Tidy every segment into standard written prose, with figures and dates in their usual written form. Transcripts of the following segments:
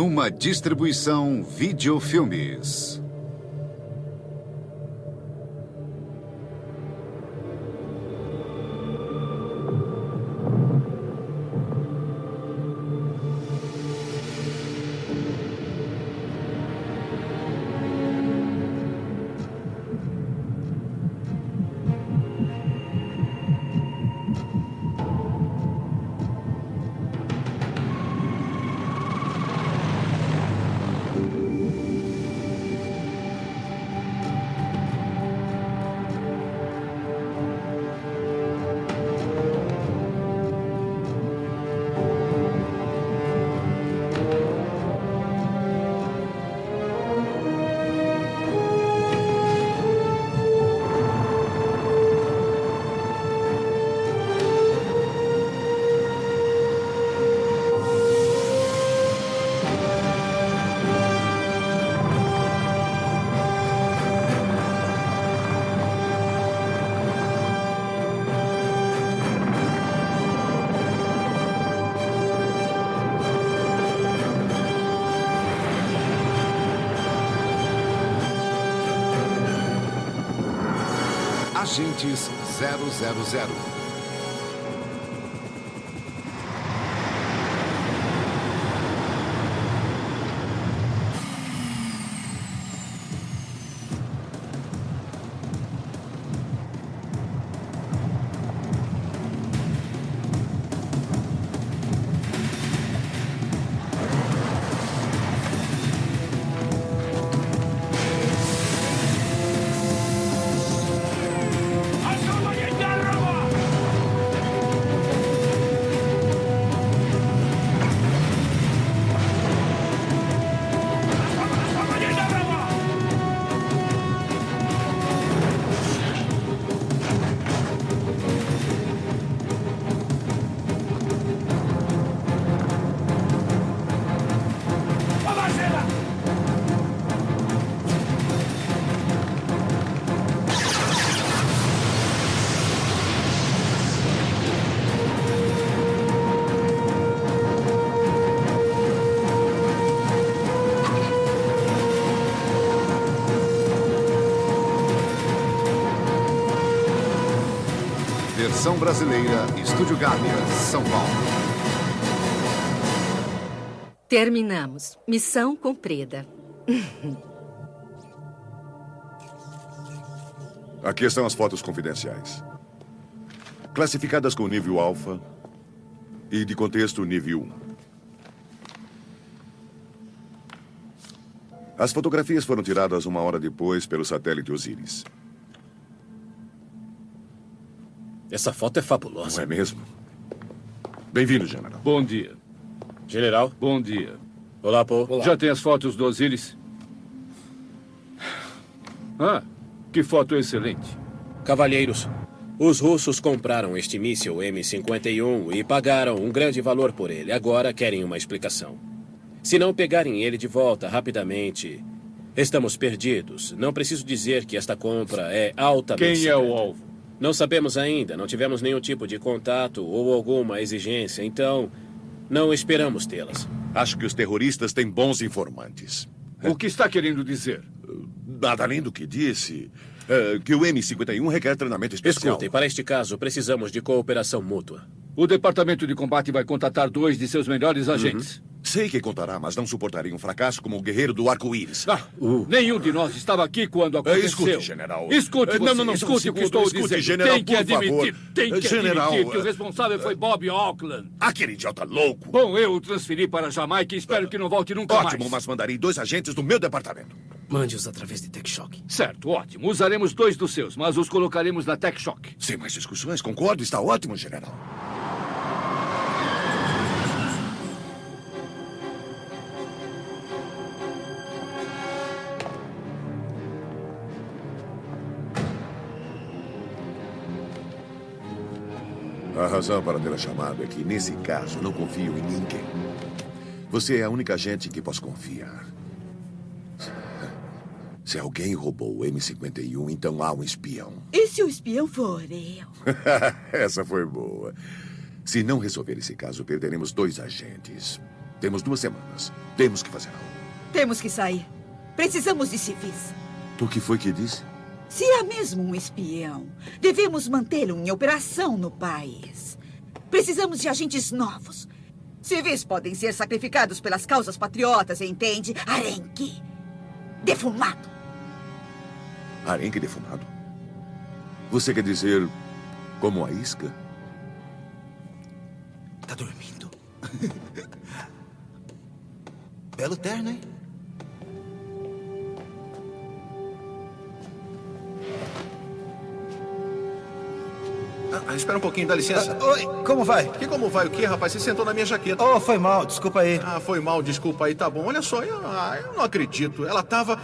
Uma distribuição Videofilmes. Agentes 000. Versão brasileira, Estúdio Gávea, São Paulo. Terminamos. Missão cumprida. Aqui estão as fotos confidenciais. Classificadas com nível alfa e de contexto nível 1. As fotografias foram tiradas 1 hora depois pelo satélite Osiris. Essa foto é fabulosa. Não é mesmo? Bem-vindo, general. Bom dia. General? Bom dia. Olá, Paul. Olá. Já tem as fotos do Osiris? Ah, que foto excelente. Cavalheiros, os russos compraram este míssil M-51 e pagaram um grande valor por ele. Agora querem uma explicação. Se não pegarem ele de volta rapidamente, estamos perdidos. Não preciso dizer que esta compra é altamente Quem é o alvo? Não sabemos ainda. Não tivemos nenhum tipo de contato ou alguma exigência. Então, não esperamos tê-las. Acho que os terroristas têm bons informantes. O que está querendo dizer? Nada além do que disse. Que o M-51 requer treinamento especial. Escutem, para este caso, precisamos de cooperação mútua. O Departamento de Combate vai contratar 2 de seus melhores agentes. Sei que contará, mas não suportaria um fracasso como o guerreiro do arco-íris. Nenhum de nós estava aqui quando aconteceu. Escute, general. Escute, Não, escute o que estou dizendo. General, tem que admitir, general, admitir que o responsável foi Bob Auckland. Aquele idiota louco. Bom, eu o transferi para Jamaica e espero que não volte nunca mais. Ótimo, mas mandarei 2 agentes do meu departamento. Mande-os através de Tech Shock. Certo, ótimo. Usaremos 2 dos seus, mas os colocaremos na Tech Shock. Sem mais discussões, concordo. Está ótimo, general. A razão para ter a chamado é que, nesse caso, não confio em ninguém. Você é a única gente em que posso confiar. Se alguém roubou o M-51, então há um espião. E se o espião for eu? Essa foi boa. Se não resolver esse caso, perderemos 2 agentes. Temos 2 semanas. Temos que fazer algo. Temos que sair. Precisamos de civis. O que foi que disse? Se há mesmo um espião, devemos mantê-lo em operação no país. Precisamos de agentes novos. Civis podem ser sacrificados pelas causas patriotas, entende? Arenque. Defumado. Arenque defumado? Você quer dizer como a isca? Tá dormindo. Belo terno, hein? Espera um pouquinho, dá licença. Oi, como vai? Como vai o quê, rapaz? Você sentou na minha jaqueta. Oh, foi mal, desculpa aí. Foi mal, desculpa aí, tá bom. Olha só, eu não acredito. Ela tava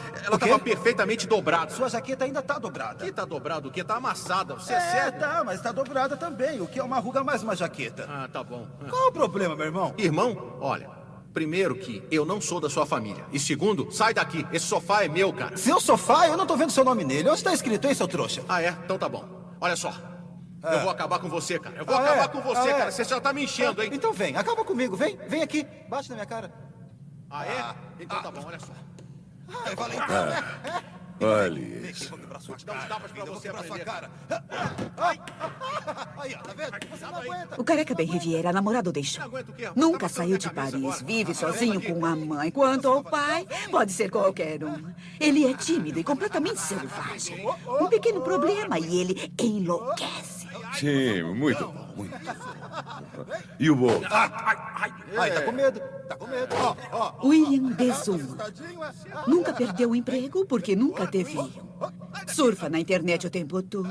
perfeitamente dobrada. Sua jaqueta ainda tá dobrada. Que tá dobrado? O quê? Tá amassada. Você é sério? Tá, mas tá dobrada também. O que é uma ruga mais uma jaqueta? Tá bom. Qual o problema, meu irmão? Irmão, olha, primeiro que eu não sou da sua família. E segundo, sai daqui. Esse sofá é meu, cara. Seu sofá? Eu não tô vendo seu nome nele. Onde tá escrito, hein, seu trouxa? É? Então tá bom. Olha só. Eu vou acabar com você, cara. Eu vou acabar com você, cara. Você já tá me enchendo, hein? Então vem, acaba comigo. Vem aqui. Bate na minha cara. Então tá bom, olha só. Valeu. Olha isso. Dá uns tapas pra você aprender. Aí, ó, tá vendo? Você não aguenta. O careca Ben Riviera, namorado deixou. Nunca saiu de Paris, vive sozinho com a mãe. Quanto ao pai, pode ser qualquer um. Ele é tímido e completamente selvagem. Um pequeno problema e ele enlouquece. Sim, muito bom, muito bom. E o bolo? Ai, tá com medo. Tá com medo. William Desuma. Nunca perdeu o emprego porque nunca teve um. Surfa na internet o tempo todo.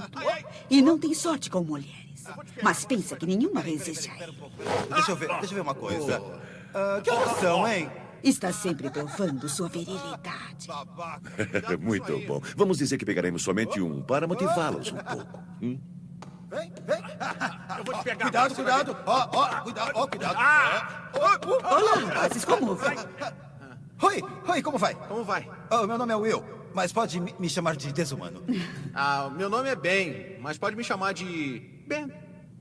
E não tem sorte com mulheres. Mas pensa que nenhuma resiste a ele. Deixa eu ver uma coisa. Que horas são, hein? Está sempre provando sua virilidade. Muito bom. Vamos dizer que pegaremos somente um para motivá-los um pouco. Vem. Eu vou te pegar. Cuidado. Cuidado. Olá, rapazes, como vai? Oi, como vai? Como vai? Meu nome é Will, mas pode me chamar de Desumano. Meu nome é Ben, mas pode me chamar de Ben.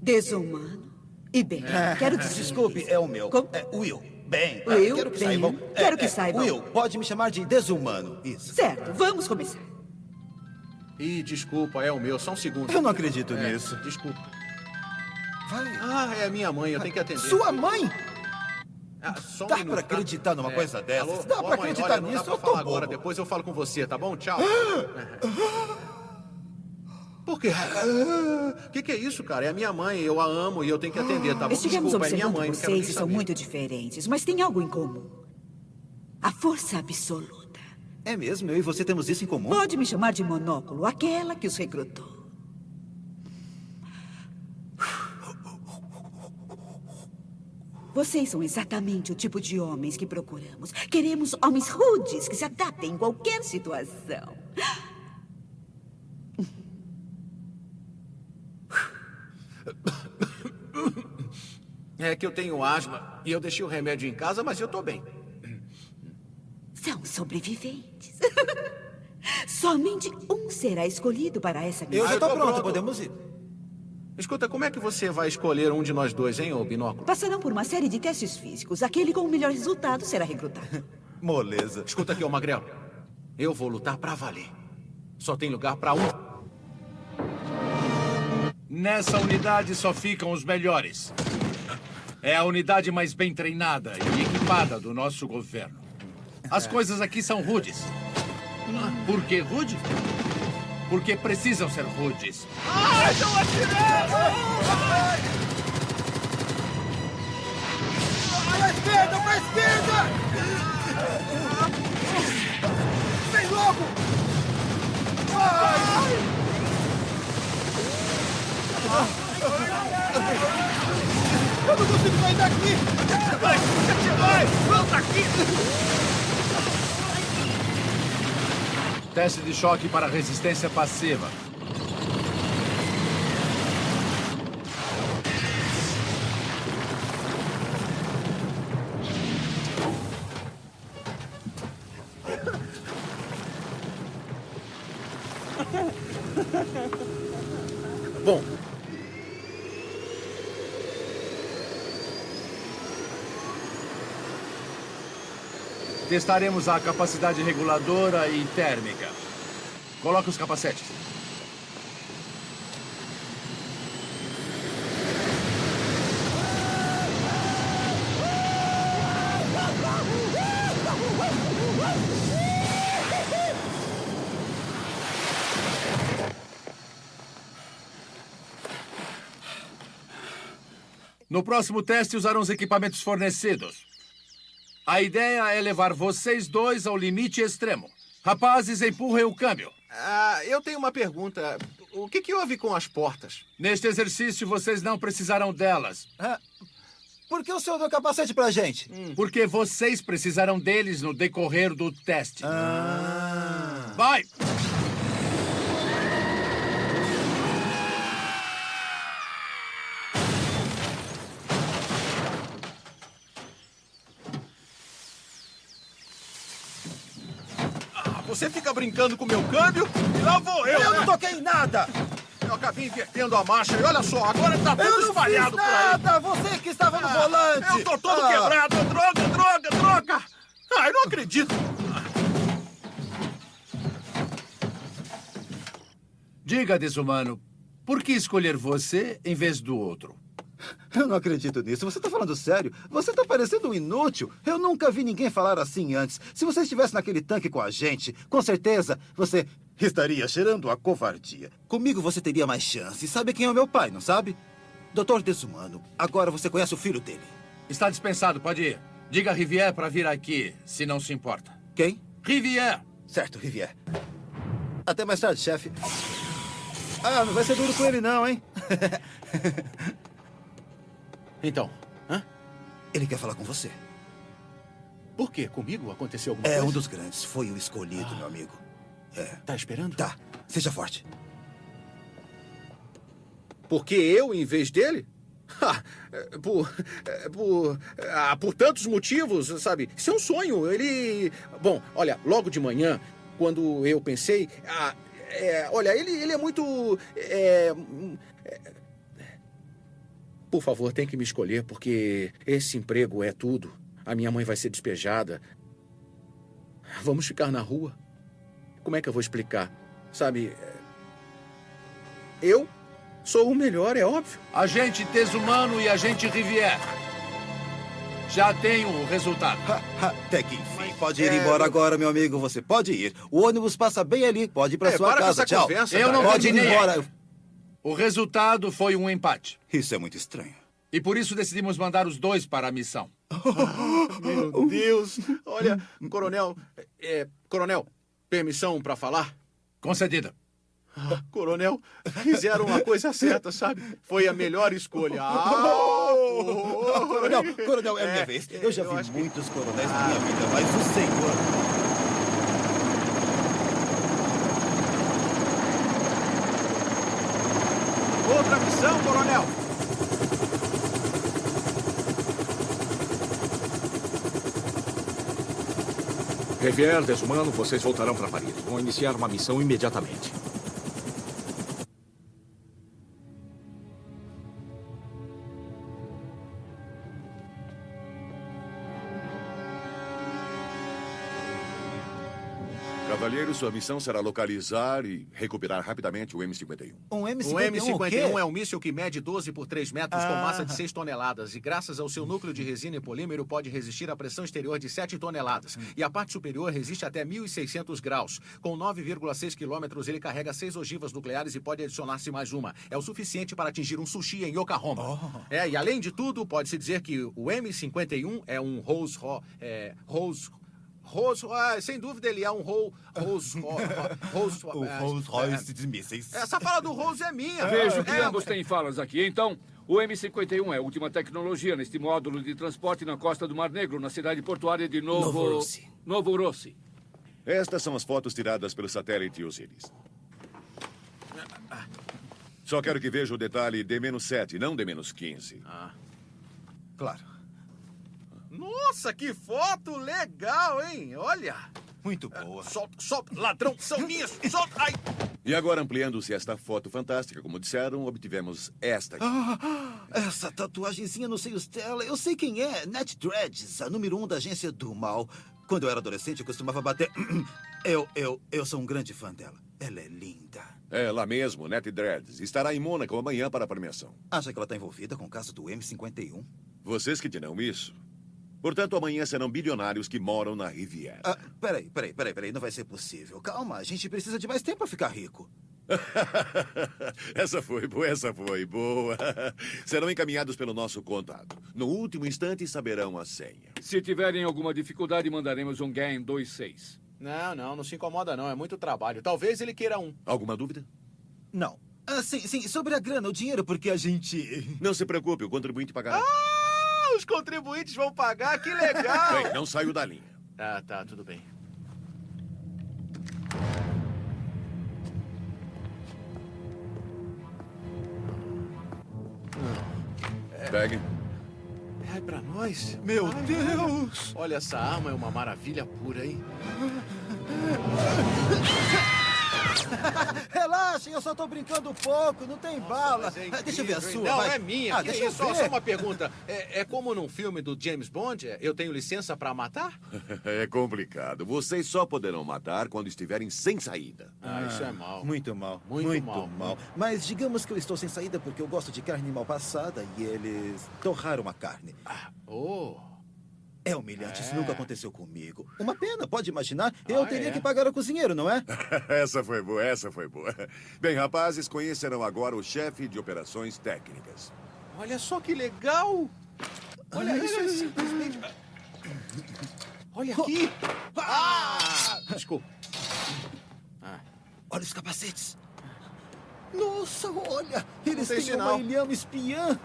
Desumano. E bem, quero dizer... Desculpe, é o meu. Como? É Will. Ben. Will, Quero que Ben. saibam. Quero que saibam. Will, pode me chamar de Desumano. Isso. Certo, vamos começar. Desculpa, é o meu, só um segundo. Eu não acredito nisso. Desculpa. Vai. É a minha mãe, eu tenho que atender. Sua mãe? Só um Dá minuto, pra acreditar numa coisa dessas? Alô? Dá pra mãe, acreditar olha, não nisso? dá pra Eu tô falar agora, bobo. depois eu falo com você, tá bom? Tchau. Por quê? O que é isso, cara? É a minha mãe, eu a amo e eu tenho que atender, tá bom? Estivemos Desculpa, é minha observando mãe, não quero nem vocês e são saber. muito diferentes, mas tem algo em comum. A força absoluta. É mesmo? Eu e você temos isso em comum? Pode me chamar de Monóculo, aquela que os recrutou. Vocês são exatamente o tipo de homens que procuramos. Queremos homens rudes que se adaptem em qualquer situação. É que eu tenho asma e eu deixei o remédio em casa, mas eu tô bem. São sobreviventes. Somente um será escolhido para essa Eu missão. já tô tô pronto, pronto. podemos ir. Escuta, como é que você vai escolher um de nós dois, hein, ô binóculo? Passarão por uma série de testes físicos. Aquele com o melhor resultado será recrutado. Moleza. Escuta aqui, ô magrelo. Eu vou lutar pra valer. Só tem lugar pra um. Nessa unidade só ficam os melhores. É a unidade mais bem treinada e equipada do nosso governo. As coisas aqui são rudes. Por que rude? Porque precisam ser rudes. Ai, estão atirando! Pra esquerda, pra esquerda! Vem logo! Eu não consigo sair daqui! Vai! Volta aqui! Teste de choque para resistência passiva. Bom, Testaremos a capacidade reguladora e térmica. Coloque os capacetes. No próximo teste, usarão os equipamentos fornecidos. A ideia é levar vocês dois ao limite extremo. Rapazes, empurrem o câmbio. Eu tenho uma pergunta. O que houve com as portas? Neste exercício, vocês não precisarão delas. Por que o senhor deu capacete pra gente? Porque vocês precisarão deles no decorrer do teste. Vai! Você fica brincando com meu câmbio e lá vou eu, Eu né? não toquei em nada! Eu acabei invertendo a marcha e olha só, agora tá Eu tudo não espalhado fiz por aí. nada! Você que estava no volante! Eu tô todo quebrado. Droga! Eu não acredito. Diga, desumano, por que escolher você em vez do outro? Eu não acredito nisso. Você tá falando sério? Você tá parecendo um inútil. Eu nunca vi ninguém falar assim antes. Se você estivesse naquele tanque com a gente, com certeza você estaria cheirando a covardia. Comigo você teria mais chance. Sabe quem é o meu pai, não sabe? Dr. Desumano. Agora você conhece o filho dele. Está dispensado, pode ir. Diga a Rivière para vir aqui, se não se importa. Quem? Rivière! Certo, Rivière. Até mais tarde, chefe. Não vai ser duro com ele não, hein? Então, Ele quer falar com você. por quê? Comigo aconteceu alguma coisa? É um dos grandes. Foi o escolhido, meu amigo. Tá esperando? Tá. Seja forte. Porque eu em vez dele? Por tantos motivos, sabe? Isso é um sonho. Ele... Bom, olha, logo de manhã, quando eu pensei... olha, ele é muito... Por favor, tem que me escolher, porque esse emprego é tudo. A minha mãe vai ser despejada. Vamos ficar na rua? Como é que eu vou explicar? Sabe, eu sou o melhor, é óbvio. Agente Desumano e agente Rivière. Já tenho o resultado. Até que enfim. Pode ir embora agora, meu amigo. Você pode ir. O ônibus passa bem ali. Pode ir pra sua para com casa. essa Tchau. conversa, Eu não Pode ir terminei embora. O resultado foi um empate. Isso é muito estranho. E por isso decidimos mandar os dois para a missão. Meu Deus. Olha, coronel... coronel, permissão para falar? Concedida. Coronel, fizeram a coisa certa, sabe? Foi a melhor escolha. Coronel, é a minha vez. Eu já vi muitos coronéis na minha vida, mas o senhor... Outra missão, coronel. Rivière, Desumano, vocês voltarão para Paris. Vão iniciar uma missão imediatamente. Cavalheiro, sua missão será localizar e recuperar rapidamente o M51. Um M51 O M51 o quê? é um míssil que mede 12 por 3 metros com massa de 6 toneladas e graças ao seu núcleo de resina e polímero pode resistir à pressão exterior de 7 toneladas. E a parte superior resiste até 1.600 graus. Com 9,6 quilômetros, ele carrega 6 ogivas nucleares e pode adicionar-se mais uma. É o suficiente para atingir um sushi em Yokohama. E além de tudo, pode-se dizer que o M51 é um sem dúvida ele é um Rolls Royce de mísseis. Essa fala do Rolls é minha. Vejo que ambos têm falas aqui. Então, o M51 é a última tecnologia neste módulo de transporte na costa do Mar Negro, na cidade portuária de Novo Rossi. Estas são as fotos tiradas pelo satélite Osiris. Só quero que veja o detalhe D-7, não D-15. Claro. Nossa, que foto legal, hein? Olha. Muito boa. Solta, ladrão, são minhas. Solta, ai. E agora, ampliando-se esta foto fantástica, como disseram, obtivemos esta aqui. Essa tatuagenzinha nos seios dela, eu sei quem é. Nat Dredges, a número 1 da agência do mal. Quando eu era adolescente, eu costumava bater... Eu sou um grande fã dela. Ela é linda. É, lá mesmo, Nettie Dreads. Estará em Mônaco amanhã para a premiação. Acha que ela está envolvida com o caso do M51? Vocês que dirão isso. Portanto, amanhã serão bilionários que moram na Riviera. Peraí. Não vai ser possível. Calma, a gente precisa de mais tempo para ficar rico. Essa foi boa. Serão encaminhados pelo nosso contato. No último instante, saberão a senha. Se tiverem alguma dificuldade, mandaremos um GAN 26. Não se incomoda não, é muito trabalho. Talvez ele queira um. Alguma dúvida? Não. Sim, sobre a grana, o dinheiro, porque a gente... Não se preocupe, o contribuinte pagará. Os contribuintes vão pagar, que legal! Bem, não saiu da linha. Tá, tudo bem. Pegue. É pra nós? Meu Deus! Olha, essa arma é uma maravilha pura, hein? Relaxem, eu só tô brincando um pouco, não tem bala. Deixa eu ver a sua. Não, vai. é minha. Deixa eu ver. Só uma pergunta. É como num filme do James Bond? Eu tenho licença pra matar? É complicado. Vocês só poderão matar quando estiverem sem saída. Isso é mal. Muito mal. Muito mal. Mas digamos que eu estou sem saída porque eu gosto de carne mal passada e eles torraram a carne. É humilhante, isso nunca aconteceu comigo. Uma pena, pode imaginar? Eu teria que pagar o cozinheiro, não é? Essa foi boa. Bem, rapazes, conhecerão agora o chefe de operações técnicas. Olha só que legal! Olha, isso é simplesmente... Olha aqui! Desculpa. Olha os capacetes. Nossa, olha! Eles tem têm sinal. uma ilhama espiã.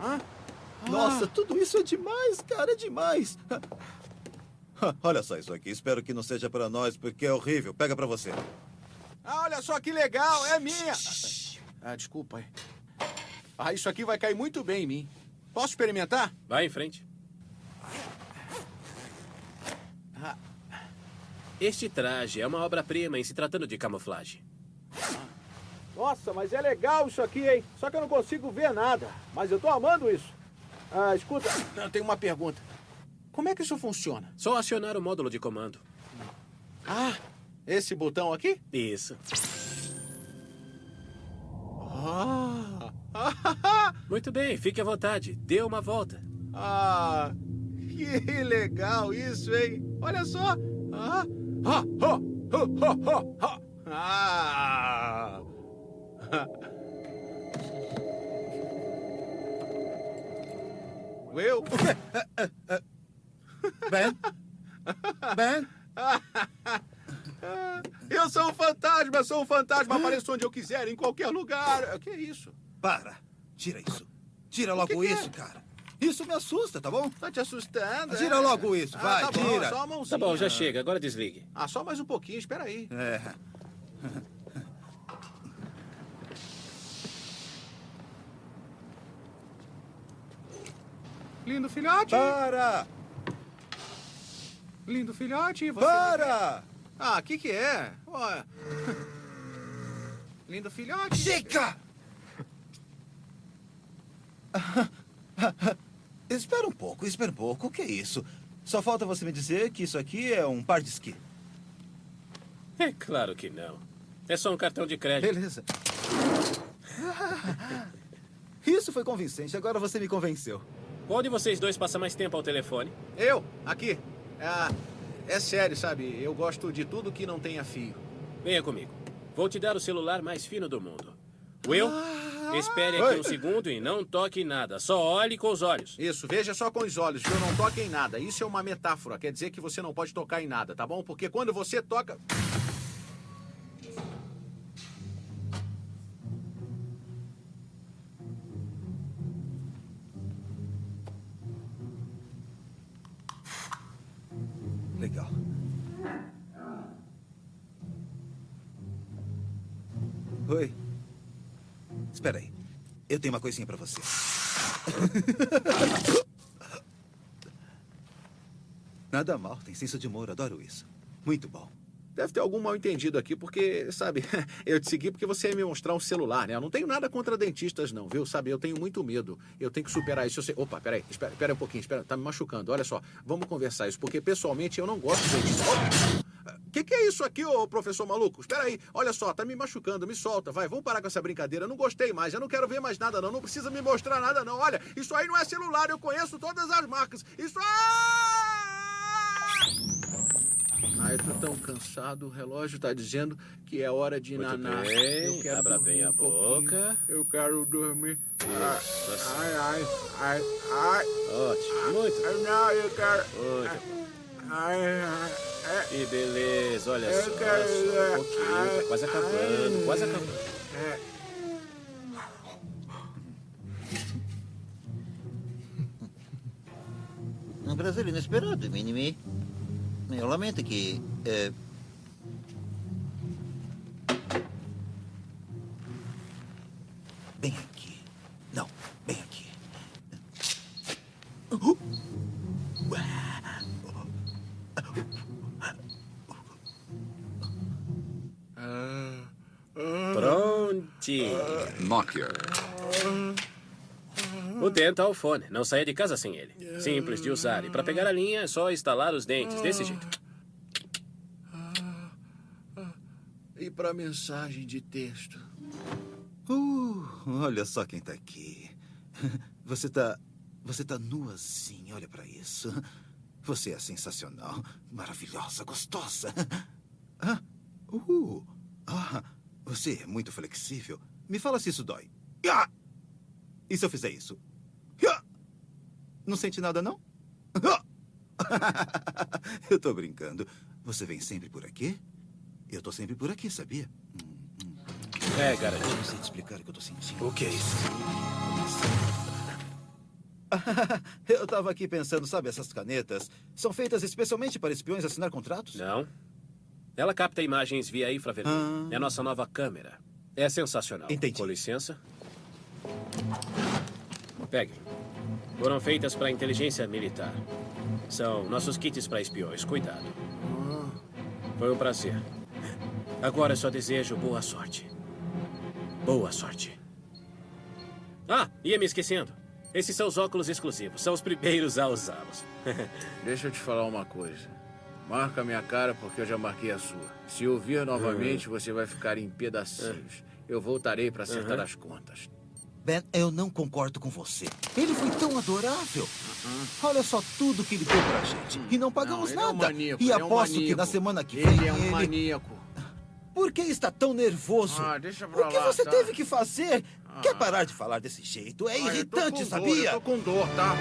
Nossa, tudo isso é demais, cara, é demais. Olha só isso aqui. Espero que não seja pra nós, porque é horrível. Pega pra você. Olha só que legal, é minha! Desculpa. Isso aqui vai cair muito bem em mim. Posso experimentar? Vai em frente. Este traje é uma obra-prima em se tratando de camuflagem. Nossa, mas é legal isso aqui, hein? Só que eu não consigo ver nada. Mas eu tô amando isso. Escuta, eu tenho uma pergunta. Como é que isso funciona? Só acionar o módulo de comando. Esse botão aqui? Isso. Muito bem, fique à vontade. Dê uma volta. Que legal isso, hein? Olha só. Will? Ben? Eu sou um fantasma, apareço onde eu quiser, em qualquer lugar. O que é isso? Para. Tira isso. Tira logo isso, cara. Isso me assusta, tá bom? Tá te assustando? Tira logo isso, vai, tá bom, tira. só a mãozinha. Tá bom, já chega. Agora desligue. Só mais um pouquinho, espera aí. Lindo filhote. Para! Lindo filhote. Você... Para! O que é? Lindo filhote. Chega! Espera um pouco. O que é isso? Só falta você me dizer que isso aqui é um par de esqui. É claro que não. É só um cartão de crédito. Beleza. Isso foi convincente. Agora você me convenceu. Qual de vocês dois passa mais tempo ao telefone? Eu, aqui. É sério, sabe? Eu gosto de tudo que não tenha fio. Venha comigo. Vou te dar o celular mais fino do mundo. Will, espere aqui um segundo e não toque em nada. Só olhe com os olhos. Isso, veja só com os olhos, que eu não toque em nada. Isso é uma metáfora. Quer dizer que você não pode tocar em nada, tá bom? Porque quando você toca... Legal. Oi. Espera aí. Eu tenho uma coisinha pra você. Nada mal, tem senso de humor, adoro isso. Muito bom. Deve ter algum mal-entendido aqui, porque, sabe, eu te segui porque você ia me mostrar um celular, né? Eu não tenho nada contra dentistas, não, viu? Sabe, eu tenho muito medo. Eu tenho que superar isso. Opa, peraí, espera um pouquinho, espera. Tá me machucando. Olha só, vamos conversar isso, porque, pessoalmente, eu não gosto de dentista. O que é isso aqui, ô professor maluco? Espera aí, olha só, tá me machucando, me solta, vai, vamos parar com essa brincadeira. Eu não gostei mais, eu não quero ver mais nada, não. Não precisa me mostrar nada, não. Olha, isso aí não é celular, eu conheço todas as marcas. Isso Ai, eu tô tão cansado, o relógio tá dizendo que é hora de nanar. Bem, abra bem a boca. Eu quero dormir. Isso, assim. Ai. Ótimo, muito bem. Não, eu quero... Muito Ai. Que beleza, olha Eu só. quero- Só um pouquinho, tá quase acabando, quase acabando. Um prazer inesperado, Minimi. Eu lamento que... Bem aqui. Não, bem aqui. Prontinho. Nokia. O Dental Phone. Não saia de casa sem ele. Simples de usar. E para pegar a linha é só instalar os dentes. Desse jeito. E pra mensagem de texto? Olha só quem tá aqui. Você tá nua assim, olha pra isso. Você é sensacional, maravilhosa, gostosa. Você é muito flexível. Me fala se isso dói. E se eu fizer isso? Não sente nada, não? Eu tô brincando. Você vem sempre por aqui? Eu tô sempre por aqui, sabia? É, garoto. Eu não sei te explicar o que eu tô sentindo. O que é isso? Eu tava aqui pensando, sabe, essas canetas são feitas especialmente para espiões assinar contratos? Não. Ela capta imagens via infravermelho. É a nossa nova câmera. É sensacional. Entendi. Com licença. Pegue. Foram feitas para inteligência militar. São nossos kits para espiões. Cuidado. Foi um prazer. Agora só desejo boa sorte. Boa sorte. Ia me esquecendo. Esses são os óculos exclusivos. São os primeiros a usá-los. Deixa eu te falar uma coisa. Marca a minha cara porque eu já marquei a sua. Se eu vir novamente, você vai ficar em pedacinhos. Eu voltarei para acertar as contas. Ben, eu não concordo com você. Ele foi tão adorável. Olha só tudo que ele deu pra gente. E não pagamos ele é um nada. maníaco, E ele é um aposto que maníaco. na semana que vem Ele é um maníaco. Por que está tão nervoso? Deixa pra O que lá, você tá? teve que fazer? Quer parar de falar desse jeito? É irritante, sabia? Eu tô com dor, tá?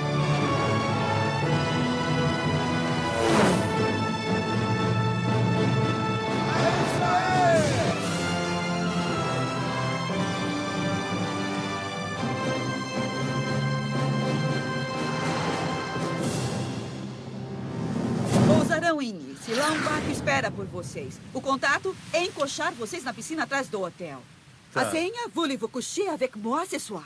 Pousarão em Nice. Lá um barco espera por vocês. O contato é encoxar vocês na piscina atrás do hotel. Tá. A senha, voulez-vous coucher avec moi ce soir?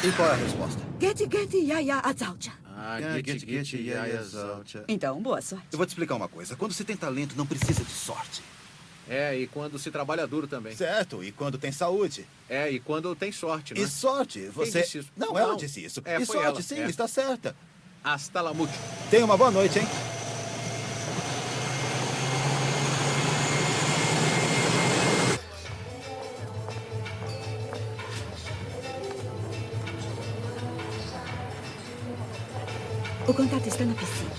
E qual é a resposta? Get, get, yaya, azalcha. Então, boa sorte. Eu vou te explicar uma coisa. Quando se tem talento, não precisa de sorte. E quando se trabalha duro também. Certo, e quando tem saúde. E quando tem sorte, né? E sorte, você... Quem disse isso? Não, ela disse isso. E foi sorte, ela. sim, está certa. Hasta la mucho. Tenha uma boa noite, hein? O contato está na piscina.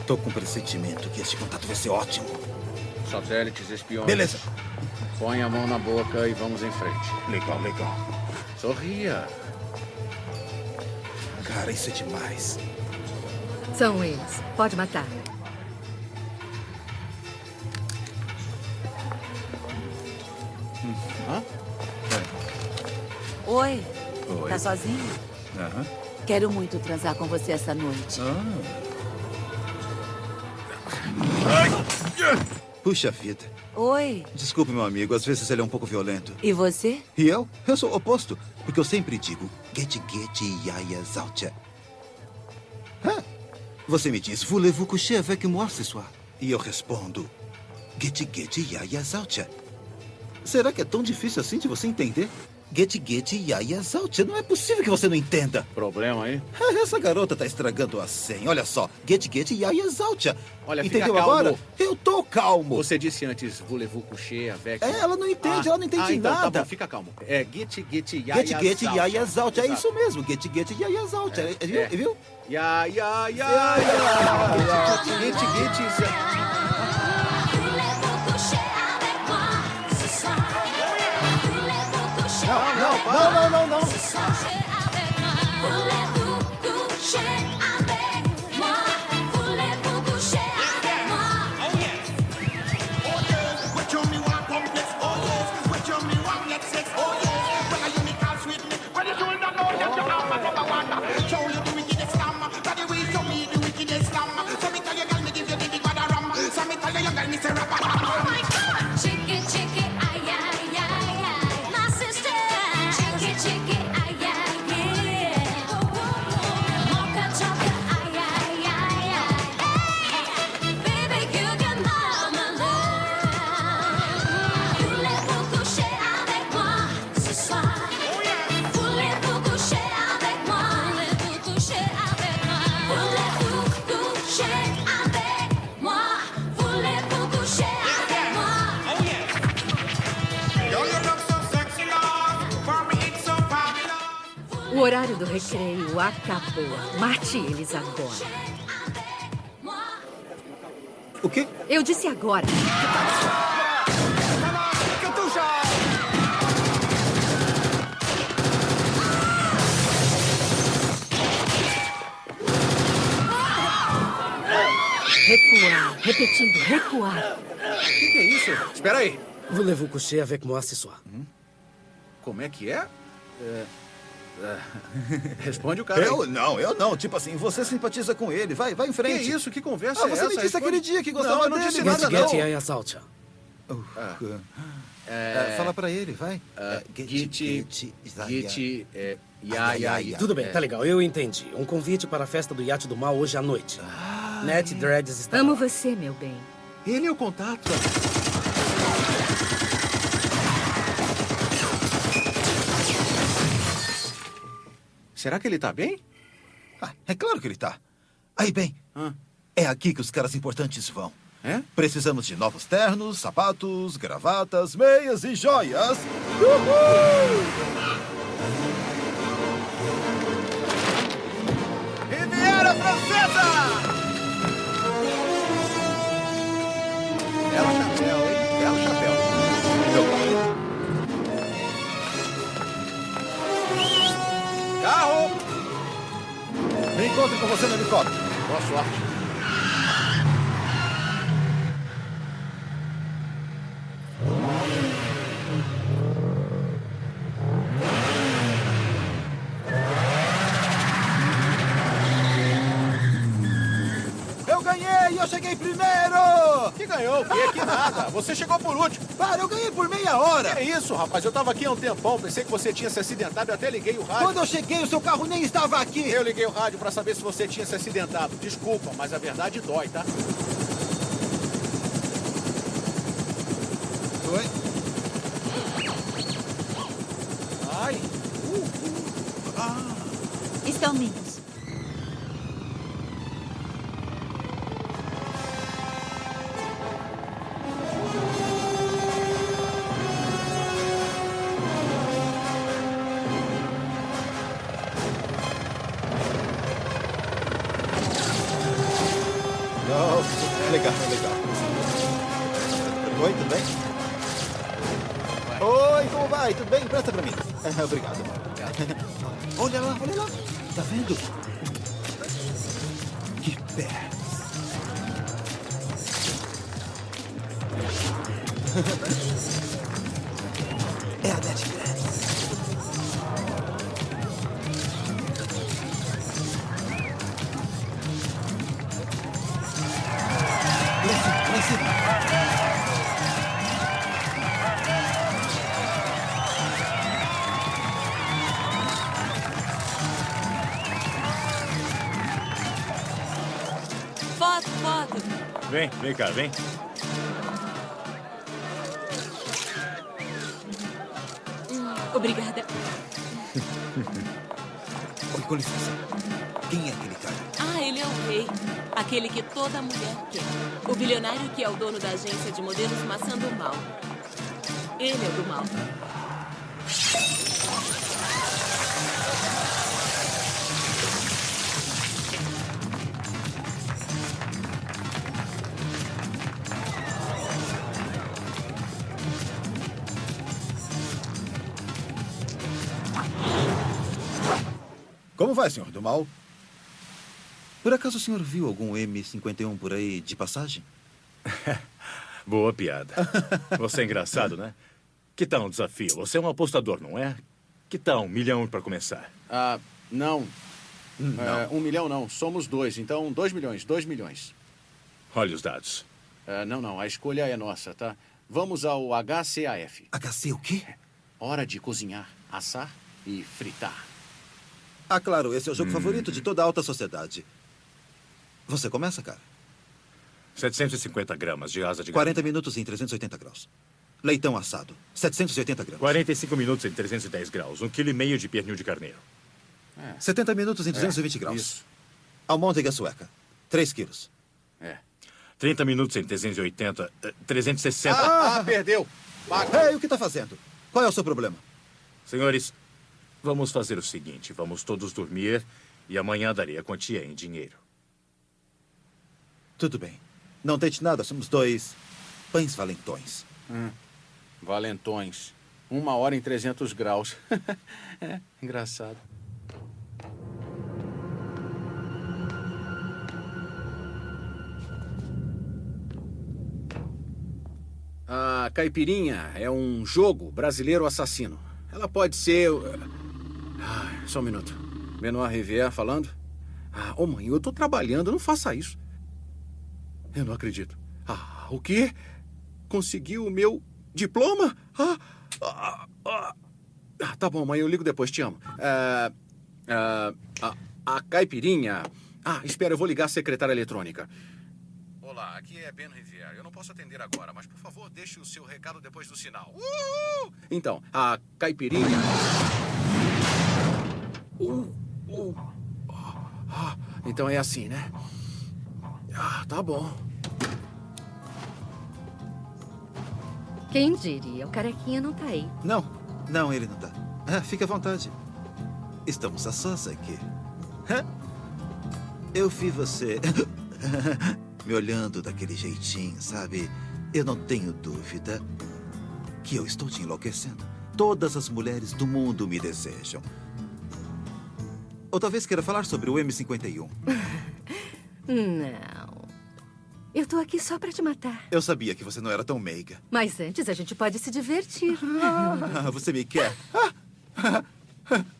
Tô com um pressentimento que este contato vai ser ótimo. Satélites espiões. Beleza. Põe a mão na boca e vamos em frente. Legal, legal. Sorria. Cara, isso é demais. São eles. Pode matar. Oi. Oi. Tá sozinho? Aham. Quero muito transar com você essa noite. Puxa vida. Oi. Desculpe, meu amigo. Às vezes ele é um pouco violento. E você? E eu? Eu sou o oposto. Porque eu sempre digo... Get, get, yaya, zalcha. Você me diz, voulez-vous coucher avec moi ce soir? E eu respondo, Geti Geti Yaya Zautia. Será que é tão difícil assim de você entender? Geti Geti Yaya Zautia. Não é possível que você não entenda. Problema aí? Essa garota tá estragando a senha. Olha só, Geti Geti Yaya Zautia. Olha, entendeu fica calmo. agora? Eu tô calmo. Você disse antes, voulez-vous coucher avec... Ela não entende, ela não entende então, nada. Tá bom, fica calmo. É Geti Geti Yaya Geti Geti Yaya Zautia. É Exato. isso mesmo, Geti Geti Yaya Zautia. Viu? Ya, ya, ya, ya. Geti Geti... Não. O horário do recreio acabou. Mate eles agora. O quê? Eu disse agora. Recuar. Repetindo, recuar. O que é isso? Espera aí. Voulez-vous coucher avec moi ce soir? Como é que é? Responde o cara. Eu não. Tipo assim, você simpatiza com ele. Vai em frente. Que isso? Que conversa é essa? Você me disse aquele dia que gostava não, eu não dele. disse nada, não. Geti Yaya Zautia. Fala pra ele, vai. Geti, ya. Tudo bem, tá legal, eu entendi. Um convite para a festa do Iate do Mal hoje à noite. Ned Dreads está... Amo você, meu bem. Ele é o contato. Será que ele tá bem? É claro que ele tá. Aí, bem, é aqui que os caras importantes vão. É? Precisamos de novos ternos, sapatos, gravatas, meias e joias. Riviera Francesa! Belo chapéu, hein? Belo chapéu. Carro! Me encontro com você no helicóptero. Boa sorte. Eu ganhei! Eu cheguei primeiro! Que ganhou? Que nada. Você chegou por último. Para, eu ganhei por meia hora! Que isso, rapaz? Eu tava aqui há um tempão. Pensei que você tinha se acidentado e até liguei o rádio. Quando eu cheguei, o seu carro nem estava aqui! Eu liguei o rádio pra saber se você tinha se acidentado. Desculpa, mas a verdade dói, tá? Oi? Ai. Estão limpos. Legal. Oi, tudo bem? Oi, como vai? Tudo bem? Presta pra mim. Obrigado. Olha lá. Tá vendo? Que pé. É a Ned Dreads. Lá em cima. Vem cá, vem. Obrigada. Oi, com licença. Quem é aquele cara? Ah, ele é o rei. Aquele que toda mulher quer. O bilionário que é o dono da agência de modelos Maçã do Mal. Ele é o do mal. Como vai, senhor do mal? Por acaso o senhor viu algum M51 por aí de passagem? Boa piada. Você é engraçado, né? Que tal um desafio? Você é um apostador, não é? Que tal 1 milhão para começar? Não. 1 milhão não. Somos 2. Então, 2 milhões. 2 milhões. Olha os dados. Não. A escolha é nossa, tá? Vamos ao HCAF. HC o quê? Hora de cozinhar, assar e fritar. Ah, claro. Esse é o jogo favorito de toda a alta sociedade. Você começa, cara? 750 gramas de asa de 40 minutos em 380 graus. Leitão assado, 780 gramas. 45 minutos em 310 graus. 1,5 kg de pernil de carneiro. 70 minutos em 220 graus. Isso. Almôndega sueca, 3 quilos. 30 minutos em 380... 360... Perdeu. Ei, o que está fazendo? Qual é o seu problema? Senhores, vamos fazer o seguinte. Vamos todos dormir e amanhã darei a quantia em dinheiro. Tudo bem. Não tente nada, somos 2 pães valentões. Valentões. 1 hora em 300 graus. Engraçado. A caipirinha é um jogo brasileiro assassino. Ela pode ser... só um minuto. Benoit Rivière falando. Mãe, eu tô trabalhando, não faça isso. Eu não acredito. O quê? Conseguiu o meu diploma? Tá bom, mãe, eu ligo depois, te amo. A caipirinha... espera, eu vou ligar a secretária eletrônica. Olá, aqui é Ben Rivière. Eu não posso atender agora, mas por favor, deixe o seu recado depois do sinal. Então, a caipirinha... Então é assim, né? Tá bom. Quem diria? O carequinha não tá aí. Não, ele não tá. Fique à vontade. Estamos a sós aqui. Eu vi você me olhando daquele jeitinho, sabe? Eu não tenho dúvida que eu estou te enlouquecendo. Todas as mulheres do mundo me desejam. Ou talvez queira falar sobre o M51. Não. Eu tô aqui só pra te matar. Eu sabia que você não era tão meiga. Mas antes a gente pode se divertir. Você me quer?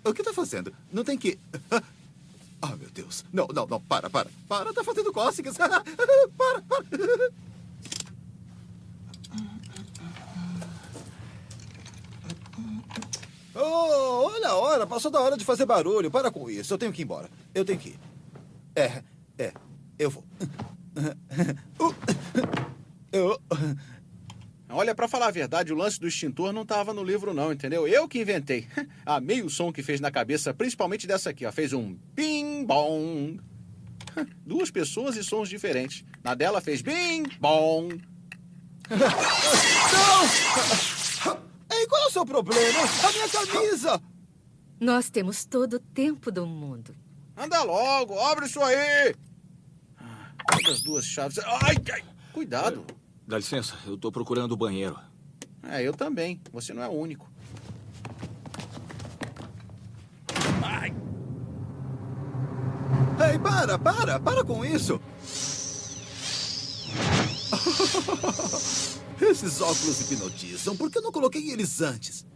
O que tá fazendo? Não tem que... meu Deus. Não. Para. Tá fazendo cócegas. Para. Olha a hora. Passou da hora de fazer barulho. Para com isso. Eu tenho que ir embora. Eu tenho que ir. Eu vou. Olha, pra falar a verdade, o lance do extintor não tava no livro não, entendeu? Eu que inventei. Amei o som que fez na cabeça, principalmente dessa aqui, ó. Fez um bing-bong. 2 pessoas e sons diferentes. Na dela fez bing-bong. Não! Ei, qual é o seu problema? A minha camisa! Nós temos todo o tempo do mundo. Anda logo, abre isso aí! Pega as 2 chaves. Ai! Cuidado. Dá licença, eu tô procurando o banheiro. Eu também. Você não é o único. Ai! Ei, para com isso! Esses óculos hipnotizam. Por que eu não coloquei eles antes?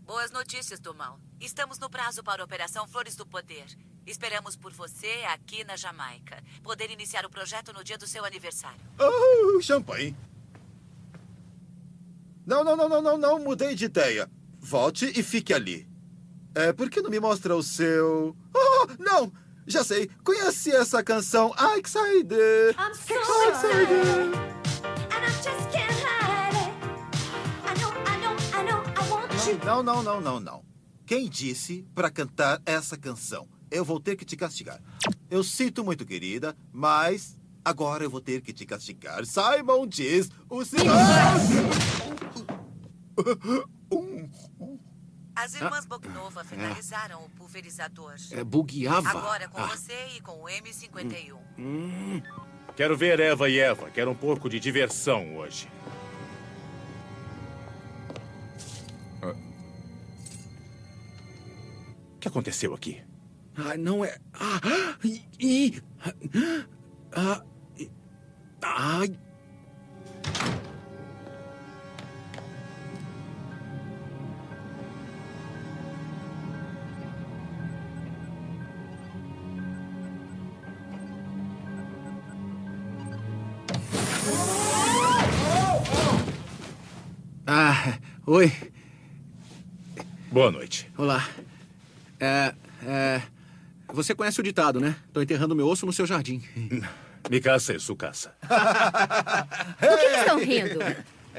Boas notícias do mal. Estamos no prazo para a Operação Flores do Poder. Esperamos por você aqui na Jamaica. Poder iniciar o projeto no dia do seu aniversário. Champanhe. Não, mudei de ideia. Volte e fique ali. Por que não me mostra o seu... Oh, não! Já sei. Conhece essa canção? Excited. I'm so excited. And I just can't hide it. I know, I want you. Não. Quem disse para cantar essa canção? Eu vou ter que te castigar. Eu sinto muito, querida, mas agora eu vou ter que te castigar. Simon diz o senhor... As irmãs Boknova finalizaram o pulverizador. Bugueava. Agora com você e com o M51. Quero ver Eva e Eva. Quero um pouco de diversão hoje. O que aconteceu aqui? Não é... Oi. Boa noite. Olá. Você conhece o ditado, né? Tô enterrando meu osso no seu jardim. Me caça e sucaça. Do que estão rindo?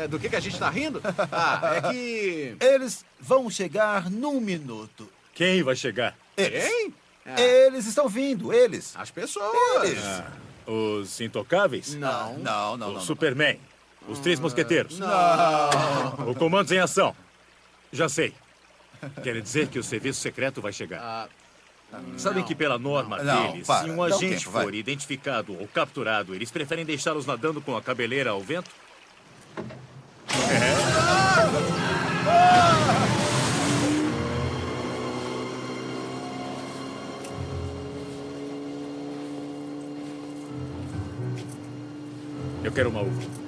Do que a gente tá rindo? É que... Eles vão chegar num minuto. Quem vai chegar? Quem? Eles estão vindo, eles. As pessoas. Eles. Os Intocáveis? Não. O Superman? Os Três Mosqueteiros? Não. O Comandos em Ação? Já sei. Quer dizer que o serviço secreto vai chegar. Sabem que pela norma deles, se um agente for identificado ou capturado, eles preferem deixá-los nadando com a cabeleira ao vento? Eu quero uma uva.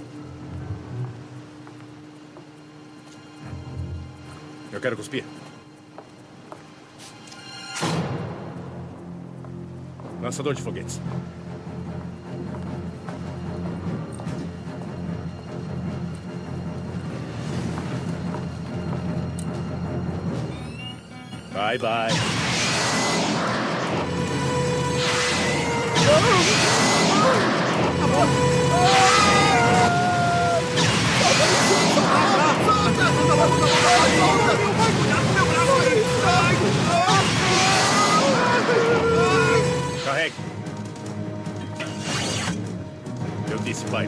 Eu quero cuspir. Lançador de foguetes. Bye. Carregue. Eu disse bye.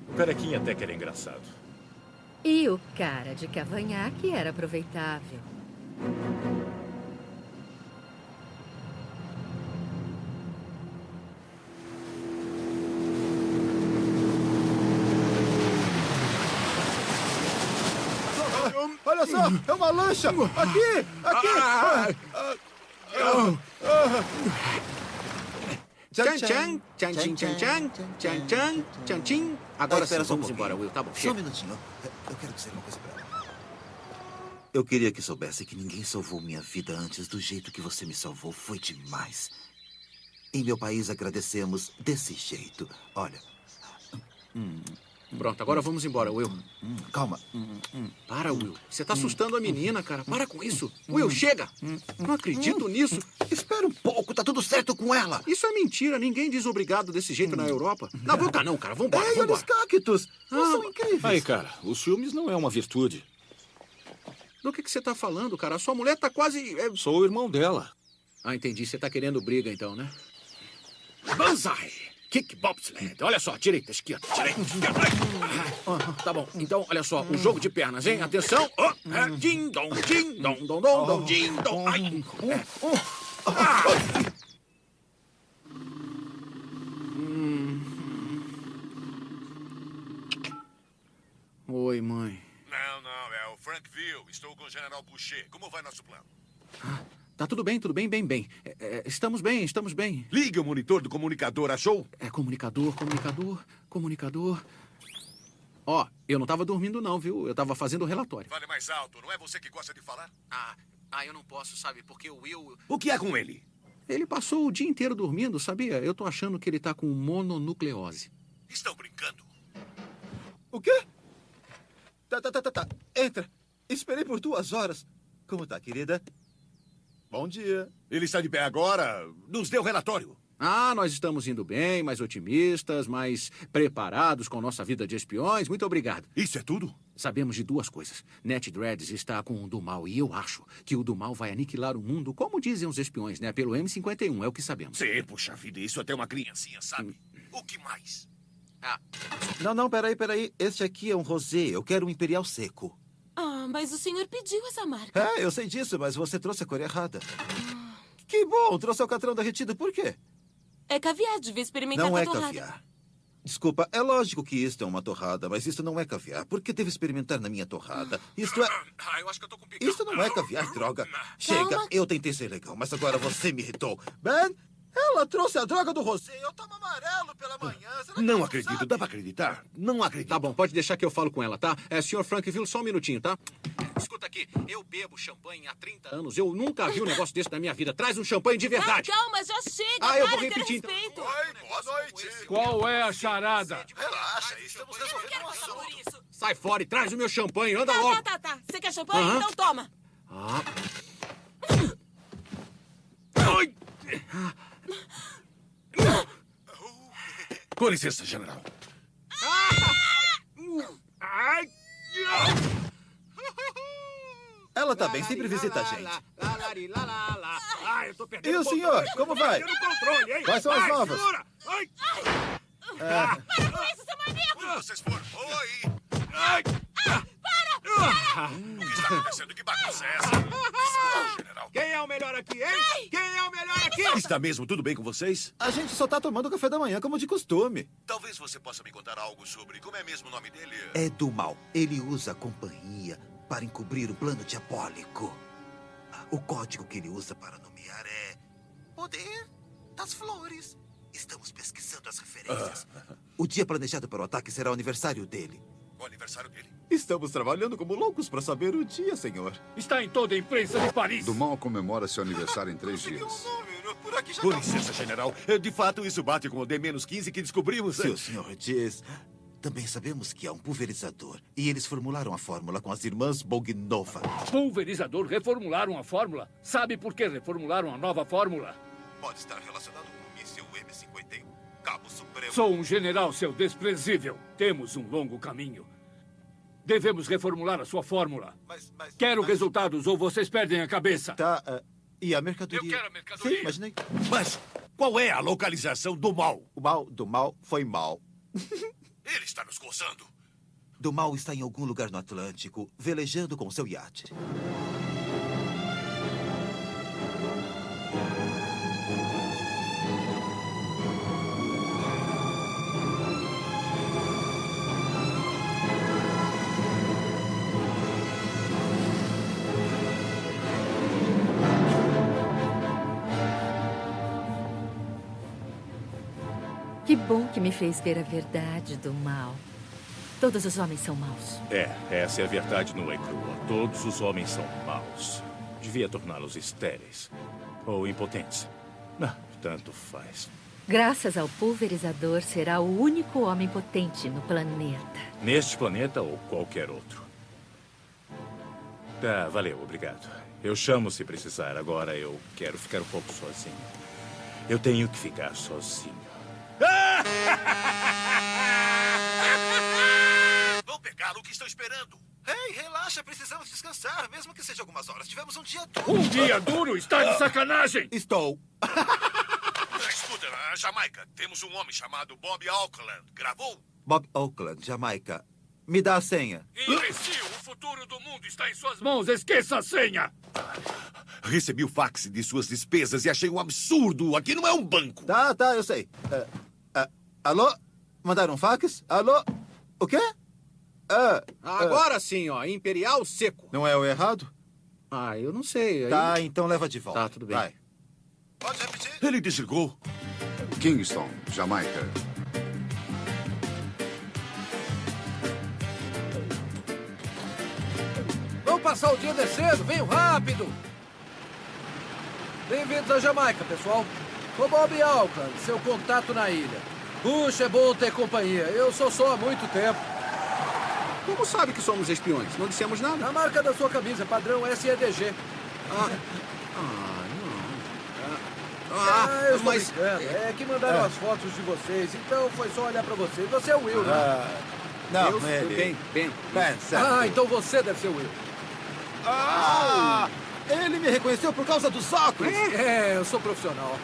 O carequinha até que era engraçado. E o cara de cavanhaque era aproveitável. Olha só, é uma lancha! Aqui! Tchan. Agora sim, vamos embora, Will. Tá bom, Só um minutinho. Eu quero dizer uma coisa pra ela. Eu queria que soubesse que ninguém salvou minha vida antes do jeito que você me salvou. Foi demais. Em meu país agradecemos desse jeito. Olha. Pronto, agora vamos embora, Will. Calma. Para, Will. Você tá assustando a menina, cara. Para com isso. Will, chega. Não acredito nisso. Espera um pouco, tá tudo certo com ela. Isso é mentira. Ninguém diz obrigado desse jeito na Europa. Na boca não, cara. Vambora. Olha os cactos. São incríveis. Aí, cara, os ciúmes não é uma virtude. Do que você tá falando, cara? A sua mulher tá quase... Sou o irmão dela. Entendi. Você tá querendo briga, então, né? Banzai! Kick bobsled. Olha só, direita, esquerda, direita, esquerda. Tá bom, então, olha só, um jogo de pernas, hein? Atenção. Ding, dong, ding, dong, dong, dong, dong, ding, dong. Ai. Oi, mãe. Não, é o Frankville. Estou com o General Boucher. Como vai nosso plano? Tá tudo bem, bem. Estamos bem. Ligue o monitor do comunicador, achou? Comunicador. Ó, eu não tava dormindo não, viu? Eu tava fazendo o relatório. Fale mais alto, não é você que gosta de falar? eu não posso, sabe? Porque o Will... O que é com ele? Ele passou o dia inteiro dormindo, sabia? Eu tô achando que ele tá com mononucleose. Estão brincando? O quê? Tá. Entra. Esperei por 2 horas. Como tá, querida? Bom dia. Ele está de pé agora. Nos dê o relatório. Nós estamos indo bem, mais otimistas, mais preparados com nossa vida de espiões. Muito obrigado. Isso é tudo? Sabemos de 2 coisas. Net Dreads está com o do mal e eu acho que o do mal vai aniquilar o mundo, como dizem os espiões, né? Pelo M51, é o que sabemos. Sim, puxa vida, isso até uma criancinha, sabe? O que mais? Não, peraí. Este aqui é um rosé. Eu quero um imperial seco. Mas o senhor pediu essa marca. Eu sei disso, mas você trouxe a cor errada. Que bom, trouxe alcatrão derretido. Por quê? É caviar, devia experimentar Não com a é torrada. caviar. Desculpa, é lógico que isto é uma torrada, mas isto não é caviar. Por que devo experimentar na minha torrada? Isto é... eu acho que eu tô com picão. Isto não é caviar, droga. Chega, eu tentei ser legal, mas agora você me irritou. Ben, ela trouxe a droga do rosé. Eu tomo amarelo pela manhã. Não acredito, dá pra acreditar? Não acredito. Tá bom, pode deixar que eu falo com ela, tá? Sr. Frankville, só um minutinho, tá? Escuta aqui, eu bebo champanhe há 30 anos. Eu nunca vi um negócio desse na minha vida. Traz um champanhe de verdade. Calma, já chega. Eu vou Para de ter repetir. respeito. Oi, boa noite. Qual é a charada? Relaxa, estamos resolvendo um assunto. Sai fora e traz o meu champanhe, anda logo. Tá. Você quer champanhe? Então toma. Com licença, general. Ela tá bem, sempre visita a gente. Eu tô perdendo E o senhor, como vai? controle, hein? Quais são as novas? Para com isso, seu maníaco! Vocês foram. Oi! O que está acontecendo? Que bagunça é essa? Desculpa, general. Quem é o melhor aqui, hein? Quem é o melhor aqui? Está mesmo tudo bem com vocês? A gente só tá tomando café da manhã como de costume. Talvez você possa me contar algo sobre como é mesmo o nome dele? É do mal. Ele usa a companhia para encobrir o plano diabólico. O código que ele usa para nomear é... Poder das Flores. Estamos pesquisando as referências. O dia planejado para o ataque será o aniversário dele. O aniversário dele? Estamos trabalhando como loucos para saber o dia, senhor. Está em toda a imprensa de Paris. Do mal comemora seu aniversário em 3 dias. Por aqui já Com licença, general. De fato, isso bate com o D-15 que descobrimos. Se o senhor diz... Também sabemos que há um pulverizador. E eles formularam a fórmula com as irmãs Bogdanova. Pulverizador? Reformularam a fórmula? Sabe por que reformularam a nova fórmula? Pode estar relacionado com o míssil M51. Cabo Supremo. Sou um general, seu desprezível. Temos um longo caminho. Devemos reformular a sua fórmula. Quero resultados ou vocês perdem a cabeça. Tá, e a mercadoria? Eu quero a mercadoria. Sim, imaginei. Mas qual é a localização do mal? O mal do mal foi mal. Ele está nos coçando. Do mal está em algum lugar no Atlântico, velejando com seu iate. Que bom que me fez ver a verdade do mal. Todos os homens são maus. Essa é a verdade nua e crua. Todos os homens são maus. Devia torná-los estéreis. Ou impotentes. Tanto faz. Graças ao pulverizador, será o único homem potente no planeta. Neste planeta ou qualquer outro. Tá, valeu, obrigado. Eu chamo se precisar. Agora eu quero ficar um pouco sozinho. Eu tenho que ficar sozinho. Vão pegá-lo, o que estão esperando? Ei, relaxa, precisamos descansar, mesmo que seja algumas horas. Tivemos um dia duro. Um dia duro? Está de sacanagem! Estou. Escuta, na Jamaica, temos um homem chamado Bob Auckland. Gravou? Bob Auckland, Jamaica. Me dá a senha. Imbecil, o futuro do mundo está em suas mãos. Esqueça a senha. Recebi o fax de suas despesas e achei um absurdo. Aqui não é um banco. Tá, eu sei. Alô? Mandaram um fax? Alô? O quê? Agora sim, ó. Imperial seco. Não é o errado? Eu não sei. Tá, então leva de volta. Tá, tudo bem. Vai. Pode repetir? Ele desligou. Kingston, Jamaica. Vamos passar o dia descendo, venham rápido! Bem-vindos à Jamaica, pessoal. Sou Bob Auckland, seu contato na ilha. Puxa, é bom ter companhia. Eu sou só há muito tempo. Como sabe que somos espiões? Não dissemos nada. A marca da sua camisa, padrão SEDG. Eu estou mas... brincando. É que mandaram as fotos de vocês, então foi só olhar pra você. Você é o Will, né? Não, eu, ele... Ben. certo. Então você deve ser o Will. Ele me reconheceu por causa dos óculos. É, eu sou profissional.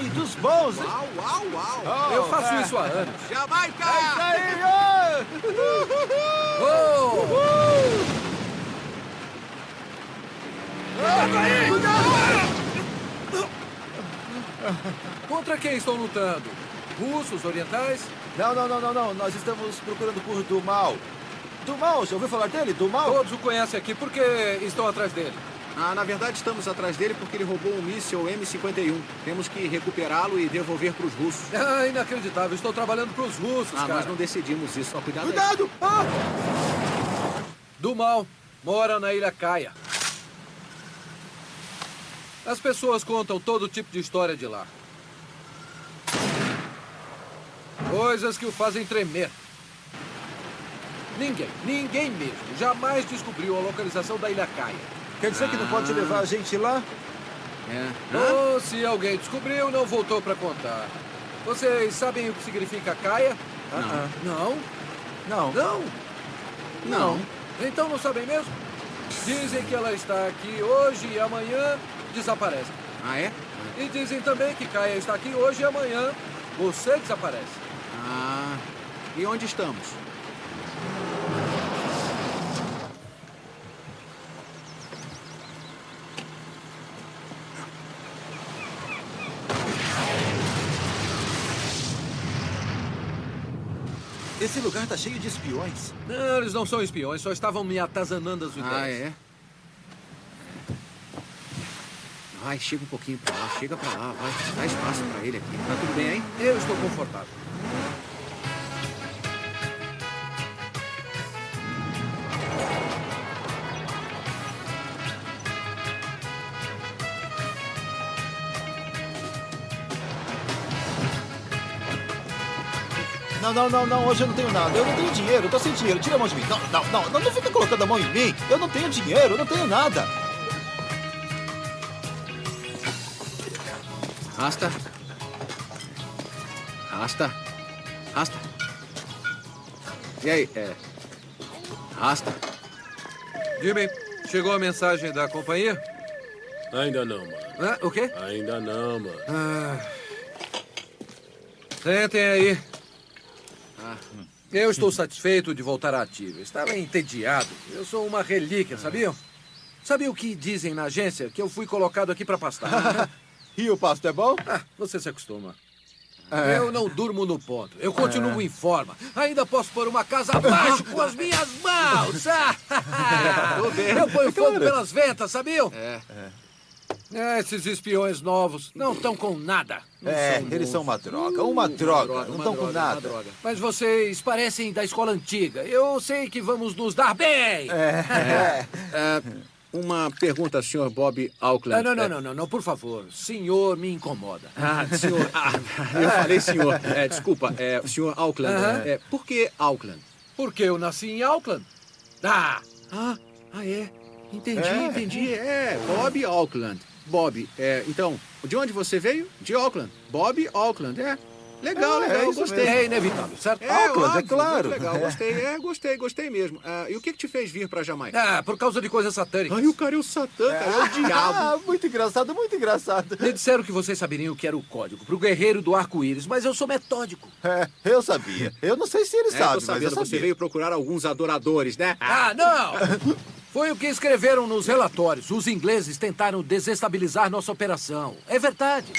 E dos bons. Uau. Eu faço isso há anos. Jamaica! É isso aí! Contra quem estão lutando? Russos, orientais? Não. Nós estamos procurando por Dumal. Dumal, já ouviu falar dele? Dumal? Todos o conhecem aqui. Por que estão atrás dele? Na verdade, estamos atrás dele porque ele roubou um míssil M51. Temos que recuperá-lo e devolver para os russos. Inacreditável. Estou trabalhando para os russos, cara. Nós não decidimos isso. Só cuidado aí. Cuidado! Dumal mora na Ilha Caia. As pessoas contam todo tipo de história de lá. Coisas que o fazem tremer. Ninguém mesmo, jamais descobriu a localização da Ilha Caia. Quer dizer que não pode levar a gente lá? Ou se alguém descobriu, não voltou para contar. Vocês sabem o que significa Caia? Não? Então não sabem mesmo? Dizem que ela está aqui hoje e amanhã desaparece. É? E dizem também que Caia está aqui hoje e amanhã você desaparece. E onde estamos? Esse lugar tá cheio de espiões. Não, eles não são espiões, só estavam me atazanando as ideias. Vai, chega um pouquinho pra lá, chega pra lá, vai. Dá espaço pra ele aqui. Tá tudo bem aí? Eu estou confortável. Não, hoje eu não tenho nada. Eu não tenho dinheiro, eu tô sem dinheiro. Tira a mão de mim. Não fica colocando a mão em mim. Eu não tenho dinheiro, eu não tenho nada. Rasta. E aí, Rasta. Jimmy, chegou a mensagem da companhia? Ainda não, mano. O quê? Ainda não, mano. Sentem aí. Eu estou satisfeito de voltar à ativa. Estava entediado. Eu sou uma relíquia, sabiam? Sabia o que dizem na agência? Que eu fui colocado aqui para pastar. E o pasto é bom? Você se acostuma. Eu não durmo no ponto. Eu continuo em forma. Ainda posso pôr uma casa abaixo com as minhas mãos. Eu ponho fogo pelas ventas, sabiam? Esses espiões novos não estão com nada. Eles são uma droga. Uma droga. Não estão com nada. Mas vocês parecem da escola antiga. Eu sei que vamos nos dar bem. Uma pergunta, Sr. Bob Auckland. Não, por favor. Senhor me incomoda. Senhor. Eu falei senhor. Desculpa, Sr. Auckland. Por que Auckland? Porque eu nasci em Auckland. Entendi. Bob Auckland. Bob, então, de onde você veio? De Auckland. Bob Auckland, Legal, gostei. É inevitável, certo? Auckland, é claro. Legal, gostei mesmo. E o que te fez vir pra Jamaica? Por causa de coisas satânicas. O cara é o Satã, cara, é o diabo. Muito engraçado. Me disseram que vocês saberiam o que era o código pro guerreiro do arco-íris, mas eu sou metódico. Eu sabia. Eu não sei se ele sabe, mas eu sabia. Você veio procurar alguns adoradores, né? Não! Foi o que escreveram nos relatórios. Os ingleses tentaram desestabilizar nossa operação. É verdade.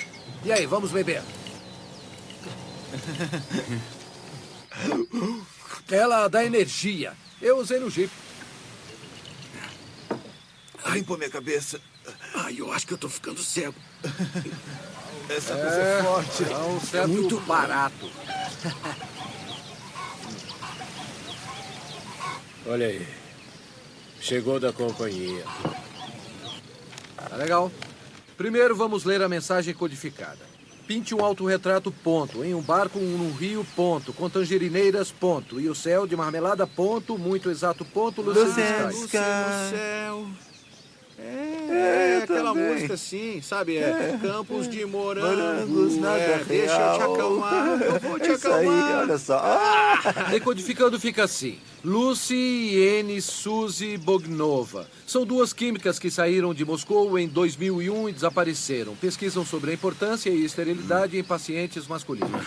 E aí, vamos beber? Ela dá energia. Eu usei no Jeep. Limpou minha cabeça. Eu acho que eu tô ficando cego. Essa coisa é forte. É muito barato. Olha aí. Chegou da companhia. Tá legal. Primeiro vamos ler a mensagem codificada. Pinte um autorretrato, ponto. Em um barco, num rio, ponto. Com tangerineiras, ponto. E o céu de marmelada, ponto. Muito exato, ponto. Lucy no céu. Aquela música assim, sabe? Campos de morangos, nada deixa eu te acalmar, eu vou te acalmar. Aí, olha só. Decodificando fica assim. Lucy e N. Suzy Bognova. São duas químicas que saíram de Moscou em 2001 e desapareceram. Pesquisam sobre a importância e esterilidade em pacientes masculinos.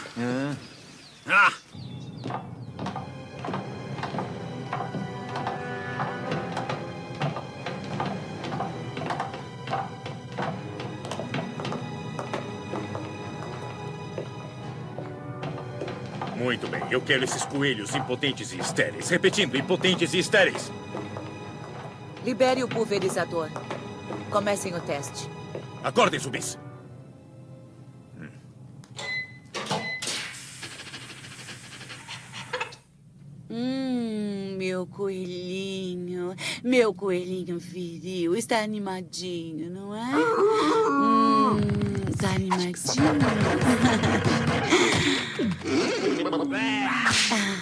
Muito bem, eu quero esses coelhos impotentes e estéreis. Repetindo, impotentes e estéreis. Libere o pulverizador. Comecem o teste. Acordem, zumbis. Meu coelhinho viril, está animadinho, não é? Está animadinho.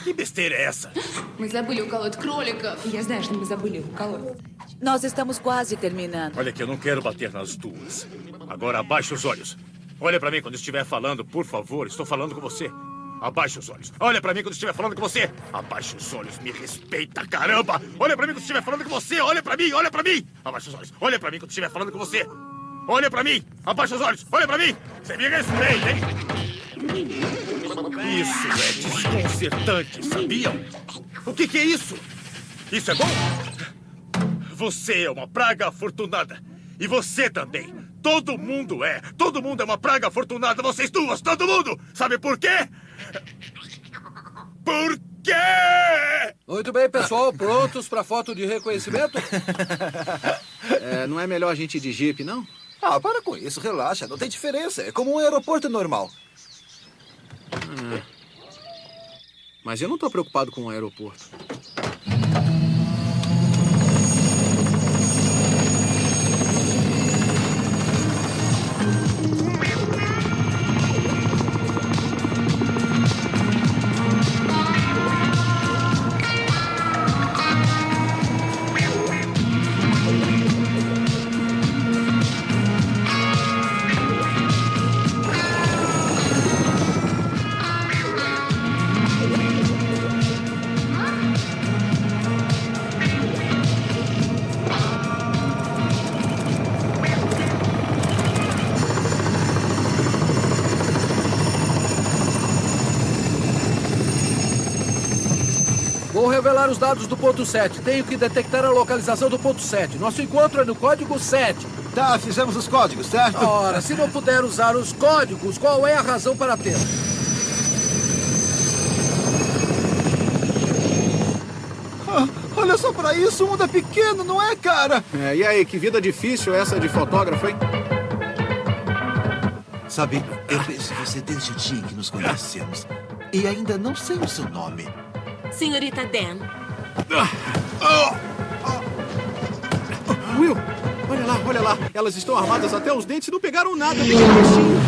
Que besteira é essa? Мы забыли уколоть кролика. Я знаю, что мы забыли уколоть. Nós estamos quase terminando. Olha que eu não quero bater nas duas. Agora abaixe os olhos. Olha pra mim quando estiver falando, por favor. Estou falando com você. Abaixe os olhos. Olha pra mim quando estiver falando com você. Abaixe os olhos. Me respeita, caramba. Olha pra mim quando estiver falando com você. Olha pra mim, olha pra mim. Abaixe os olhos. Olha pra mim quando estiver falando com você. Olha pra mim. Abaixe os olhos. Olha pra mim. Você me respeita, hein? Isso é desconcertante, sabiam? O que é isso? Isso é bom? Você é uma praga afortunada. E você também. Todo mundo é. Todo mundo é uma praga afortunada. Vocês duas, todo mundo. Sabe por quê? Por quê? Muito bem, pessoal. Prontos para foto de reconhecimento? Não é melhor a gente ir de jipe, não? Ah, para com isso. Relaxa. Não tem diferença. É como um aeroporto normal. Mas eu não estou preocupado com o aeroporto. Vou revelar os dados do ponto 7. Tenho que detectar a localização do ponto 7. Nosso encontro é no código 7. Tá, fizemos os códigos, certo? Ora, se não puder usar os códigos, qual é a razão para ter? Olha só pra isso, o mundo é pequeno, não é, cara? E aí, que vida difícil essa de fotógrafo, hein? Sabe, eu penso em você desde o dia em que nos conhecemos. E ainda não sei o seu nome. Senhorita Dan. Will, olha lá. Elas estão armadas até os dentes e não pegaram nada. Pequeno bichinho.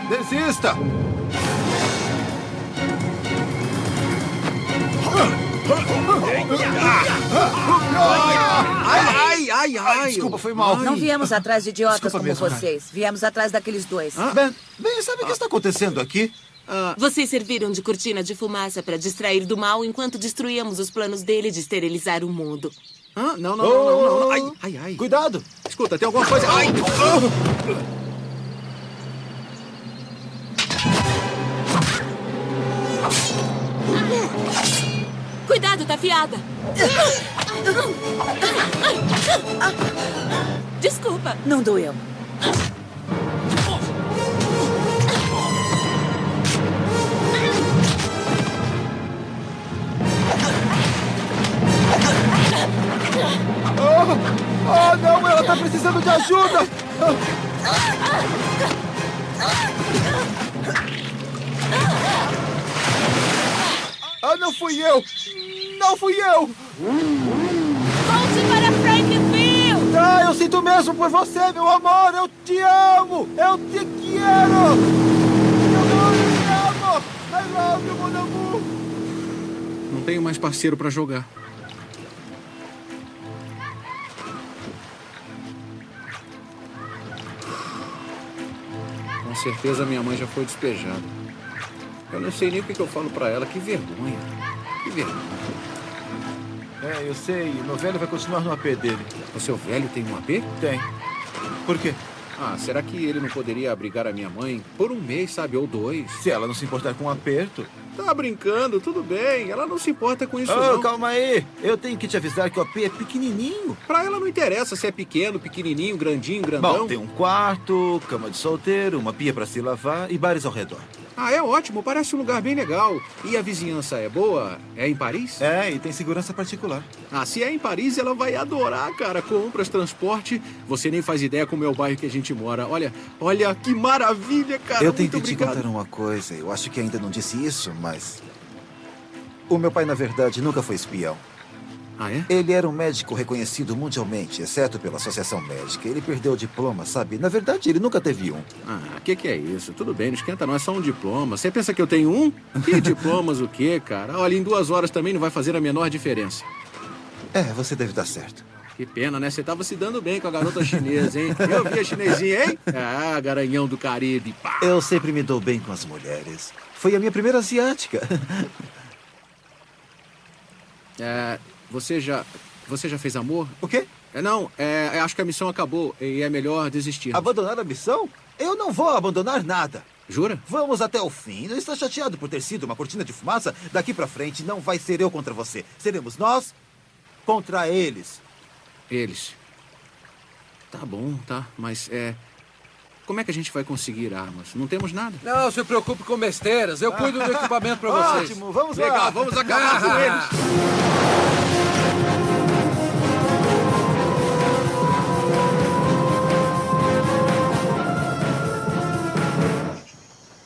Desista! Ai, desculpa, foi mal. Não viemos atrás de idiotas Desculpa como mesmo, vocês. Viemos atrás daqueles dois. Ben, sabe o que está acontecendo aqui? Vocês serviram de cortina de fumaça para distrair do mal enquanto destruíamos os planos dele de esterilizar o mundo. Não. Ai. Cuidado. Escuta, tem alguma coisa... Ai! Cuidado, tá afiada. Desculpa. Não doeu. Oh, não, ela tá precisando de ajuda. Ah, não fui eu! Não fui eu! Volte para Frankfield! Ah, eu sinto mesmo por você, meu amor! Eu te amo! Eu te quero! Eu te amo! I love you, mon amour! Não tenho mais parceiro pra jogar. Com certeza minha mãe já foi despejada. Eu não sei nem o que eu falo pra ela. Que vergonha. Que vergonha. É, eu sei. Meu velho vai continuar no AP dele. O seu velho tem um AP? Tem. Por quê? Ah, será que ele não poderia abrigar a minha mãe por um mês, sabe? Ou 2? Se ela não se importar com um aperto. Tá brincando, tudo bem. Ela não se importa com isso, Oh, não. calma aí. Eu tenho que te avisar que o AP é pequenininho. Pra ela não interessa se é pequeno, pequenininho, grandinho, grandão. Bom, tem um quarto, cama de solteiro, uma pia pra se lavar e bares ao redor. Ah, é ótimo. Parece um lugar bem legal. E a vizinhança é boa? É em Paris? É, e tem segurança particular. Ah, se é em Paris, ela vai adorar, cara. Compras, transporte. Você nem faz ideia como é o bairro que a gente mora. Olha, que maravilha, cara. Eu tenho Muito que te obrigado. contar uma coisa. Eu acho que ainda não disse isso, mas... O meu pai, na verdade, nunca foi espião. Ah, é? Ele era um médico reconhecido mundialmente, exceto pela Associação Médica. Ele perdeu o diploma, sabe? Na verdade, ele nunca teve um. Ah, que é isso? Tudo bem, não esquenta não, é só um diploma. Você pensa que eu tenho um? Que diplomas o quê, cara? Olha, em 2 horas também não vai fazer a menor diferença. É, você deve dar certo. Que pena, né? Você tava se dando bem com a garota chinesa, hein? Eu vi a chinesinha, hein? Ah, garanhão do Caribe. Pá. Eu sempre me dou bem com as mulheres. Foi a minha primeira asiática. Você já fez amor? O quê? Não, acho que a missão acabou e é melhor desistir. Abandonar a missão? Eu não vou abandonar nada. Jura? Vamos até o fim. Não está chateado por ter sido uma cortina de fumaça? Daqui pra frente não vai ser eu contra você. Seremos nós contra eles. Eles. Tá bom, tá. Mas como é que a gente vai conseguir armas? Não temos nada. Não se preocupe com besteiras. Eu cuido do equipamento pra vocês. Ótimo, vamos lá. Legal, vamos acabar com eles.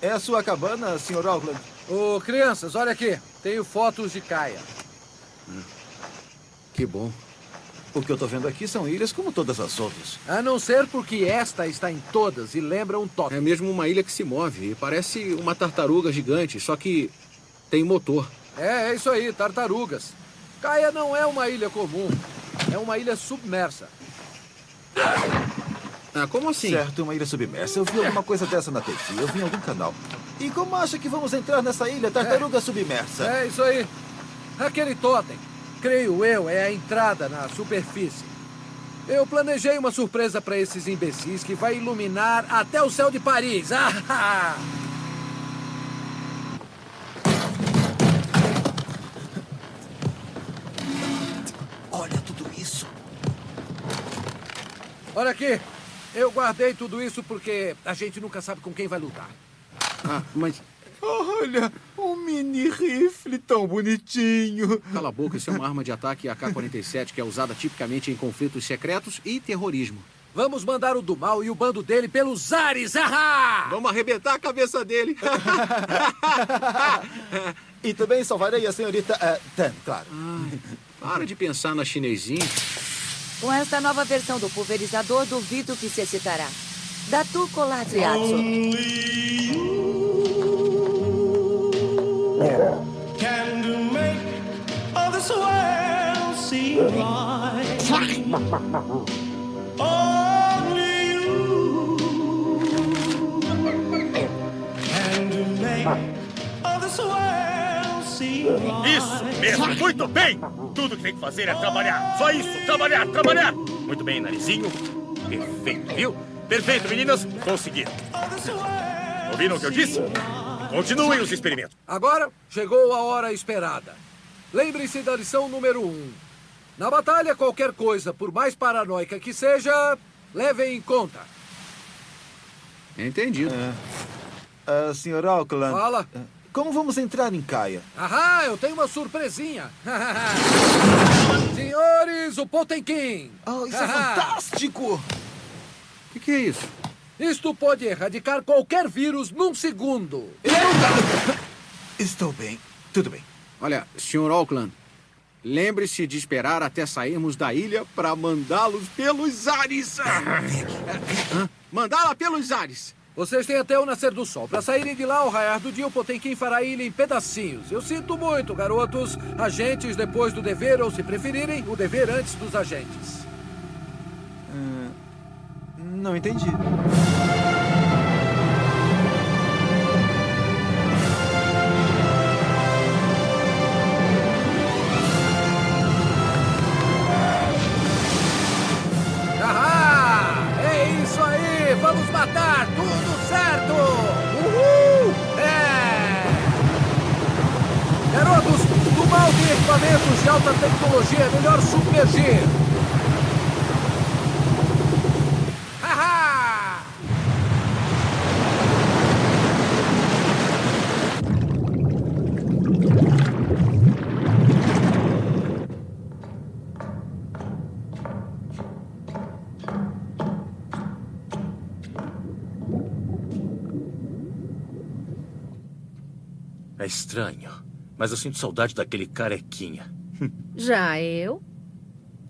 É a sua cabana, Sr. Auckland? Ô, crianças, olha aqui. Tenho fotos de Kaia. Que bom. O que eu tô vendo aqui são ilhas como todas as outras. A não ser porque esta está em todas e lembra um toque. É mesmo uma ilha que se move. Parece uma tartaruga gigante, só que tem motor. É isso aí, tartarugas. Kaia não é uma ilha comum. É uma ilha submersa. Ah, como assim? Certo, uma ilha submersa. Eu vi alguma coisa dessa na TV. Eu vi em algum canal. E como acha que vamos entrar nessa ilha tartaruga submersa? É isso aí. Aquele totem, creio eu, é a entrada na superfície. Eu planejei uma surpresa para esses imbecis que vai iluminar até o céu de Paris. Olha tudo isso. Olha aqui. Eu guardei tudo isso porque a gente nunca sabe com quem vai lutar. Ah, mas... Olha, um mini rifle tão bonitinho. Cala a boca, isso é uma arma de ataque AK-47 que é usada tipicamente em conflitos secretos e terrorismo. Vamos mandar o do mal e o bando dele pelos ares. Vamos arrebentar a cabeça dele. E também salvarei a senhorita Tan, claro. Para de pensar na chinesinha. Com esta nova versão do pulverizador, duvido que se excitará. Datu Colatriazzo. Can you make all this world seem right? Only you can you make all this world seem right? Isso mesmo, muito bem! Tudo que tem que fazer é trabalhar. Só isso, trabalhar, trabalhar. Muito bem, narizinho. Perfeito, viu? Perfeito, meninas. Conseguiram. Ouviram o que eu disse? Continuem os experimentos. Agora chegou a hora esperada. Lembrem-se da lição número 1. Na batalha, qualquer coisa, por mais paranoica que seja, levem em conta. Entendido. Sr. Auckland. Fala. Como vamos entrar em Kaia? Eu tenho uma surpresinha. Senhores, o Potemkin. Oh, isso é fantástico! O que é isso? Isto pode erradicar qualquer vírus num segundo. Estou bem. Tudo bem. Olha, Sr. Auckland, lembre-se de esperar até sairmos da ilha para mandá-los pelos ares. Mandá-la pelos ares. Vocês têm até o nascer do sol. Para saírem de lá ao raiar do dia, o Potemkin fará a ilha em pedacinhos. Eu sinto muito, garotos. Agentes depois do dever, ou se preferirem, o dever antes dos agentes. Não entendi. Vamos matar! Tudo certo! Uhul! Garotos, do mal de equipamentos de alta tecnologia é melhor submergir! Haha! É estranho, mas eu sinto saudade daquele carequinha. Já eu?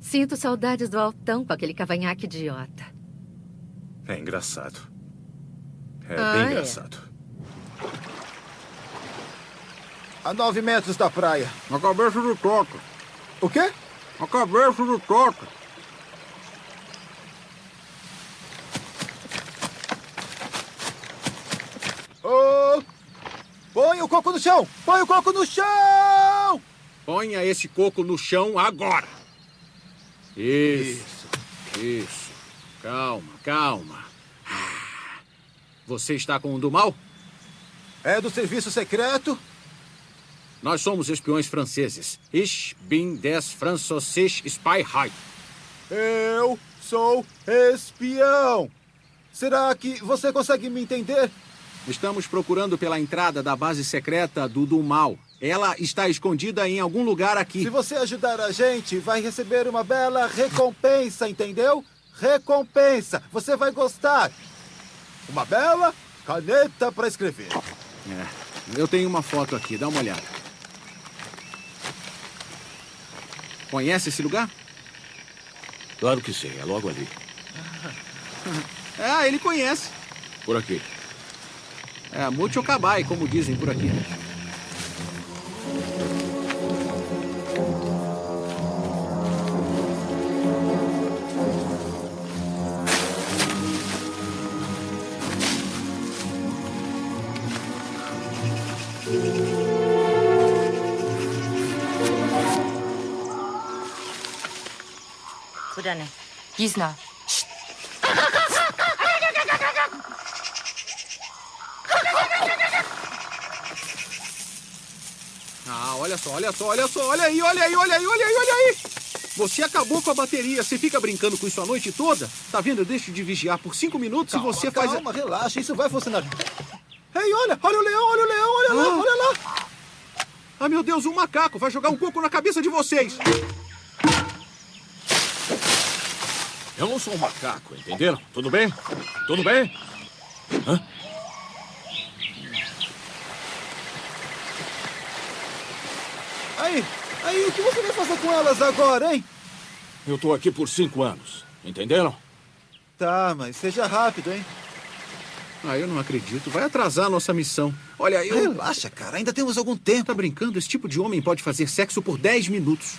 Sinto saudades do Altão com aquele cavanhaque idiota. É engraçado. É bem engraçado. A 9 metros da praia. A cabeça do Toca. O quê? A cabeça do Toca. Oh! Põe o coco no chão! Põe o coco no chão! Ponha esse coco no chão agora. Isso. Calma. Você está com o do mal? É do serviço secreto? Nós somos espiões franceses. Ich bin des Französisch Spy. Eu sou espião. Será que você consegue me entender? Estamos procurando pela entrada da base secreta do mal. Ela está escondida em algum lugar aqui. Se você ajudar a gente, vai receber uma bela recompensa, entendeu? Recompensa. Você vai gostar. Uma bela caneta para escrever. Eu tenho uma foto aqui, dá uma olhada. Conhece esse lugar? Claro que sim, é logo ali. Ele conhece. Por aqui. Mucho cabai, como dizem por aqui. 불안해. Gisna. Olha aí. Você acabou com a bateria. Você fica brincando com isso a noite toda? Tá vendo? Eu deixo de vigiar por 5 minutos e você faz... Calma, relaxa, isso vai funcionar. Ei, olha o leão, olha lá. Ah, meu Deus, um macaco vai jogar um coco na cabeça de vocês. Eu não sou um macaco, entenderam? Tudo bem? Tudo bem? Hã? Aí, o que você vai fazer com elas agora, hein? Eu tô aqui por 5 anos, entenderam? Tá, mas seja rápido, hein? Eu não acredito. Vai atrasar a nossa missão. Olha, Relaxa, cara. Ainda temos algum tempo. Tá brincando? Esse tipo de homem pode fazer sexo por 10 minutos.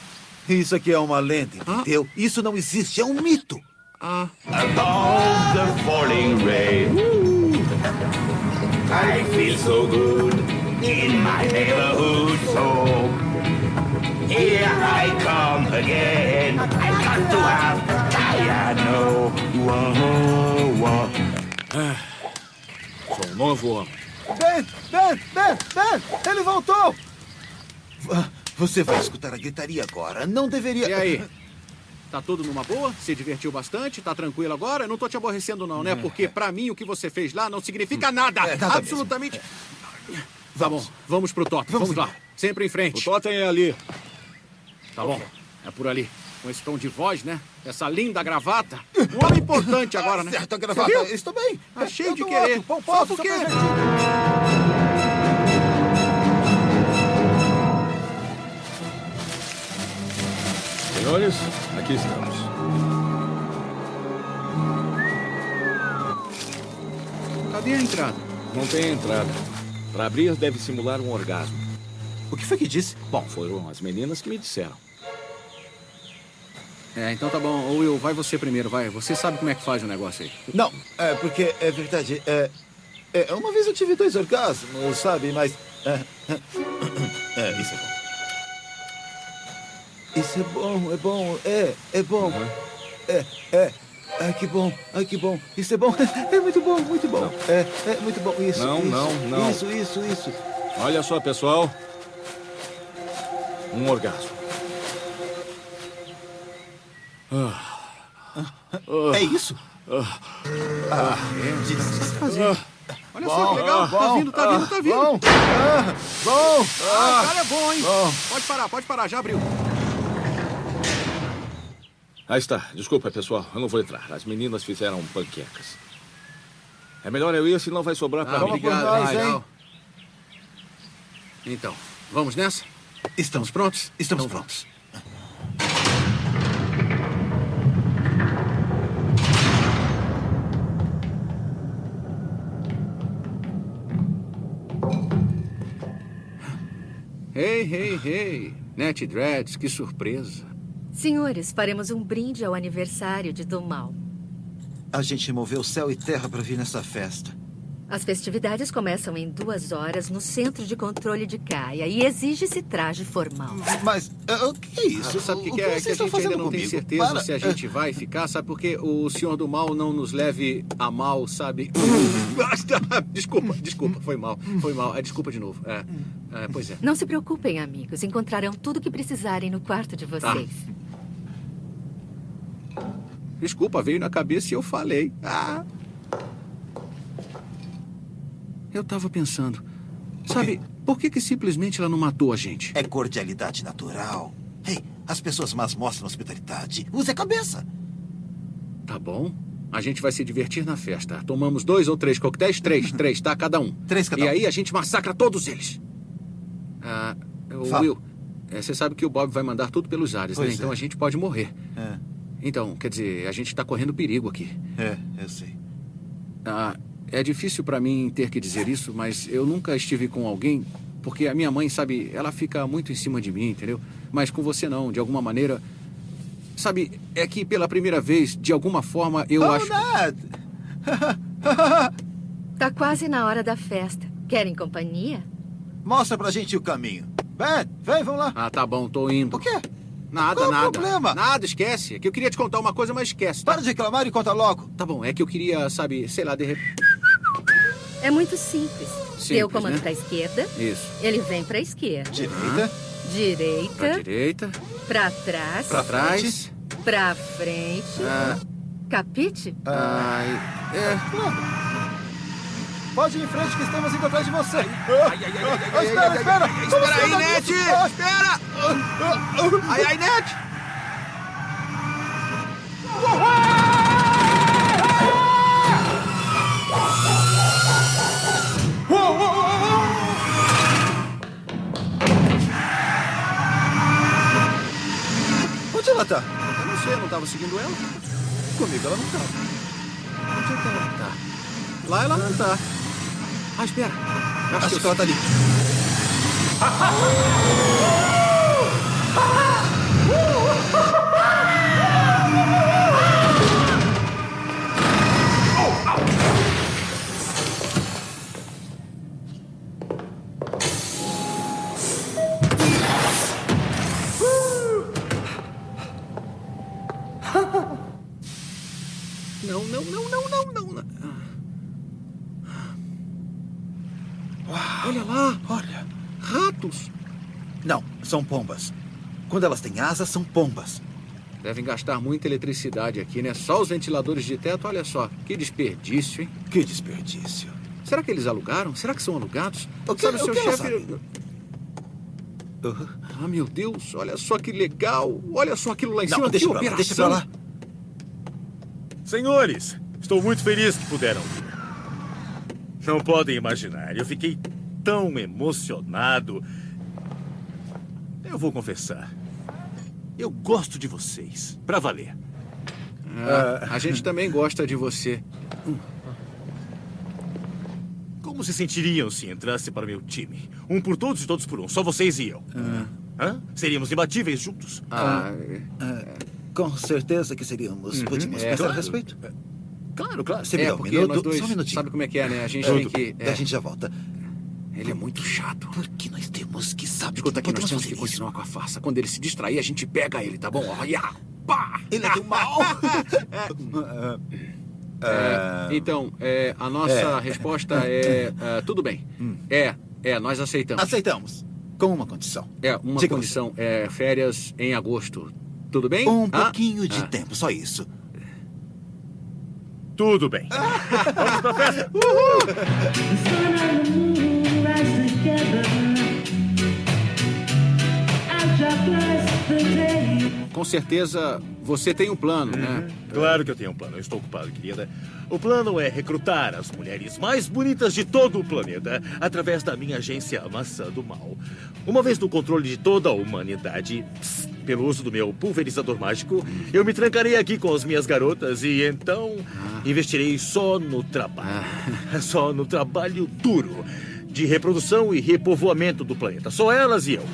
Isso aqui é uma lenda, entendeu? Isso não existe, é um mito. Above the falling rain, I feel so good in my neighborhood. So here I come again. I've got to have piano. Sou um novo homem. Ben! Ele voltou! Você vai escutar a gritaria agora. Não deveria... E aí? Tá tudo numa boa? Se divertiu bastante? Tá tranquilo agora? Eu não tô te aborrecendo não, né? Porque pra mim o que você fez lá não significa nada. Absolutamente. Tá bom, vamos pro totem. Vamos lá. Sempre em frente. O totem é ali. Tá bom, é por ali. Com esse tom de voz, né? Essa linda gravata. Um homem importante agora, né? Certo, a gravata. Estou bem. Cheio de querer. Só porque... Senhores, aqui estamos. Cadê a entrada? Não tem entrada. Para abrir, deve simular um orgasmo. O que foi que disse? Bom, foram as meninas que me disseram. Então tá bom. Ô, Will, vai você primeiro, vai. Você sabe como é que faz o negócio aí. Não, porque é verdade. Uma vez eu tive 2 orgasmos, sabe? Mas... isso é bom. Isso é bom, é bom, é bom. Ai, que bom, ai, que bom. Isso é bom, é muito bom, muito bom. Não. É muito bom, isso, Não, isso, não. Isso. Olha só, pessoal. Um orgasmo. É isso? Fazer. Olha só que legal. Tá vindo. Bom. O cara é bom, hein? Bom. Pode parar, já abriu. Aí está. Desculpa, pessoal. Eu não vou entrar. As meninas fizeram panquecas. É melhor eu ir, senão vai sobrar para mim. Obrigado, hein? Então, vamos nessa? Estamos prontos? Estamos prontos. Hey. Net Dreads, que surpresa. Senhores, faremos um brinde ao aniversário de do Mal. A gente moveu céu e terra para vir nessa festa. As festividades começam em 2 horas no Centro de Controle de Caia e exige-se traje formal. Mas o que é isso? Sabe o que que é? vocês Que a estão gente ainda fazendo não tem comigo? certeza se a gente vai ficar, sabe? Porque o Senhor do Mal não nos leve a mal, sabe? Desculpa, foi mal. Desculpa de novo. Pois é. Não se preocupem, amigos. Encontrarão tudo o que precisarem no quarto de vocês. Desculpa, veio na cabeça e eu falei. Eu tava pensando, sabe, por que simplesmente ela não matou a gente? É cordialidade natural. Ei, as pessoas más mostram hospitalidade. Use a cabeça. Tá bom. A gente vai se divertir na festa. Tomamos 2 ou 3 coquetéis? 3, tá? Cada um. 3 cada um. E aí a gente massacra todos eles. Will, você sabe que o Bob vai mandar tudo pelos ares, né? Então a gente pode morrer. Então, quer dizer, a gente tá correndo perigo aqui. Eu sei. É difícil pra mim ter que dizer isso, mas eu nunca estive com alguém, porque a minha mãe, sabe, ela fica muito em cima de mim, entendeu? Mas com você não, de alguma maneira. Sabe, é que pela primeira vez, de alguma forma, eu acho... Ned! Tá quase na hora da festa. Querem companhia? Mostra pra gente o caminho. Ben, vem, vamos lá. Tá bom, tô indo. O quê? Nada. Qual o problema? Nada, esquece. É que eu queria te contar uma coisa, mas esquece. Tá? Para de reclamar e conta logo. Tá bom, é que eu queria, sabe, sei lá, de repente... É muito simples. Eu comando né? pra esquerda. Isso. Ele vem pra esquerda. Direita. Direita. Pra direita. Pra trás. Pra trás. Pra frente. Capite? Pode ir em frente que estamos indo atrás de você. Espera aí, Net! Espera! Ai, Net! Onde ela tá? Eu não sei, eu não tava seguindo ela. Comigo ela não tá. Onde é que ela tá? Lá ela não tá. Espera. Acho que ela tá ali. Não. Olha lá. Olha. Ratos. Não, são pombas. Quando elas têm asas, são pombas. Devem gastar muita eletricidade aqui, né? Só os ventiladores de teto, olha só. Que desperdício, hein? Que desperdício. Será que eles alugaram? Será que são alugados? O que, sabe, o seu que chefe... meu Deus, olha só que legal. Olha só aquilo lá em cima. Deixa pra lá, deixa pra lá. Senhores, estou muito feliz que puderam vir. Não podem imaginar, eu fiquei tão emocionado. Eu vou confessar. Eu gosto de vocês. Pra valer. A gente também gosta de você. Como se sentiriam se entrasse para meu time? Um por todos e todos por um. Só vocês e eu. Hã? Seríamos imbatíveis juntos. Com certeza que seríamos. Podíamos pensar a respeito. Claro, claro. Você me dá um porque minuto? nós dois, Só um minutinho. sabe como é que é, né? A gente Tudo tem que... A gente já volta. Ele é muito chato. Porque nós temos que saber. Escuta aqui, nós temos que fazer isso. continuar com a farsa. Quando ele se distrair, a gente pega ele, tá bom? Olha! Pá! Ele é do mal! Então, a nossa resposta é... tudo bem. Nós aceitamos. Aceitamos. Com uma condição. Uma Diga condição. Férias em agosto. Tudo bem? Um pouquinho de tempo, só isso. Tudo bem. Vamos pra festa. Com certeza, você tem um plano, né? Claro que eu tenho um plano. Eu estou ocupado, querida. O plano é recrutar as mulheres mais bonitas de todo o planeta através da minha agência Maçã do Mal. Uma vez no controle de toda a humanidade, pelo uso do meu pulverizador mágico, eu me trancarei aqui com as minhas garotas e então investirei só no trabalho. Só no trabalho duro de reprodução e repovoamento do planeta. Só elas e eu.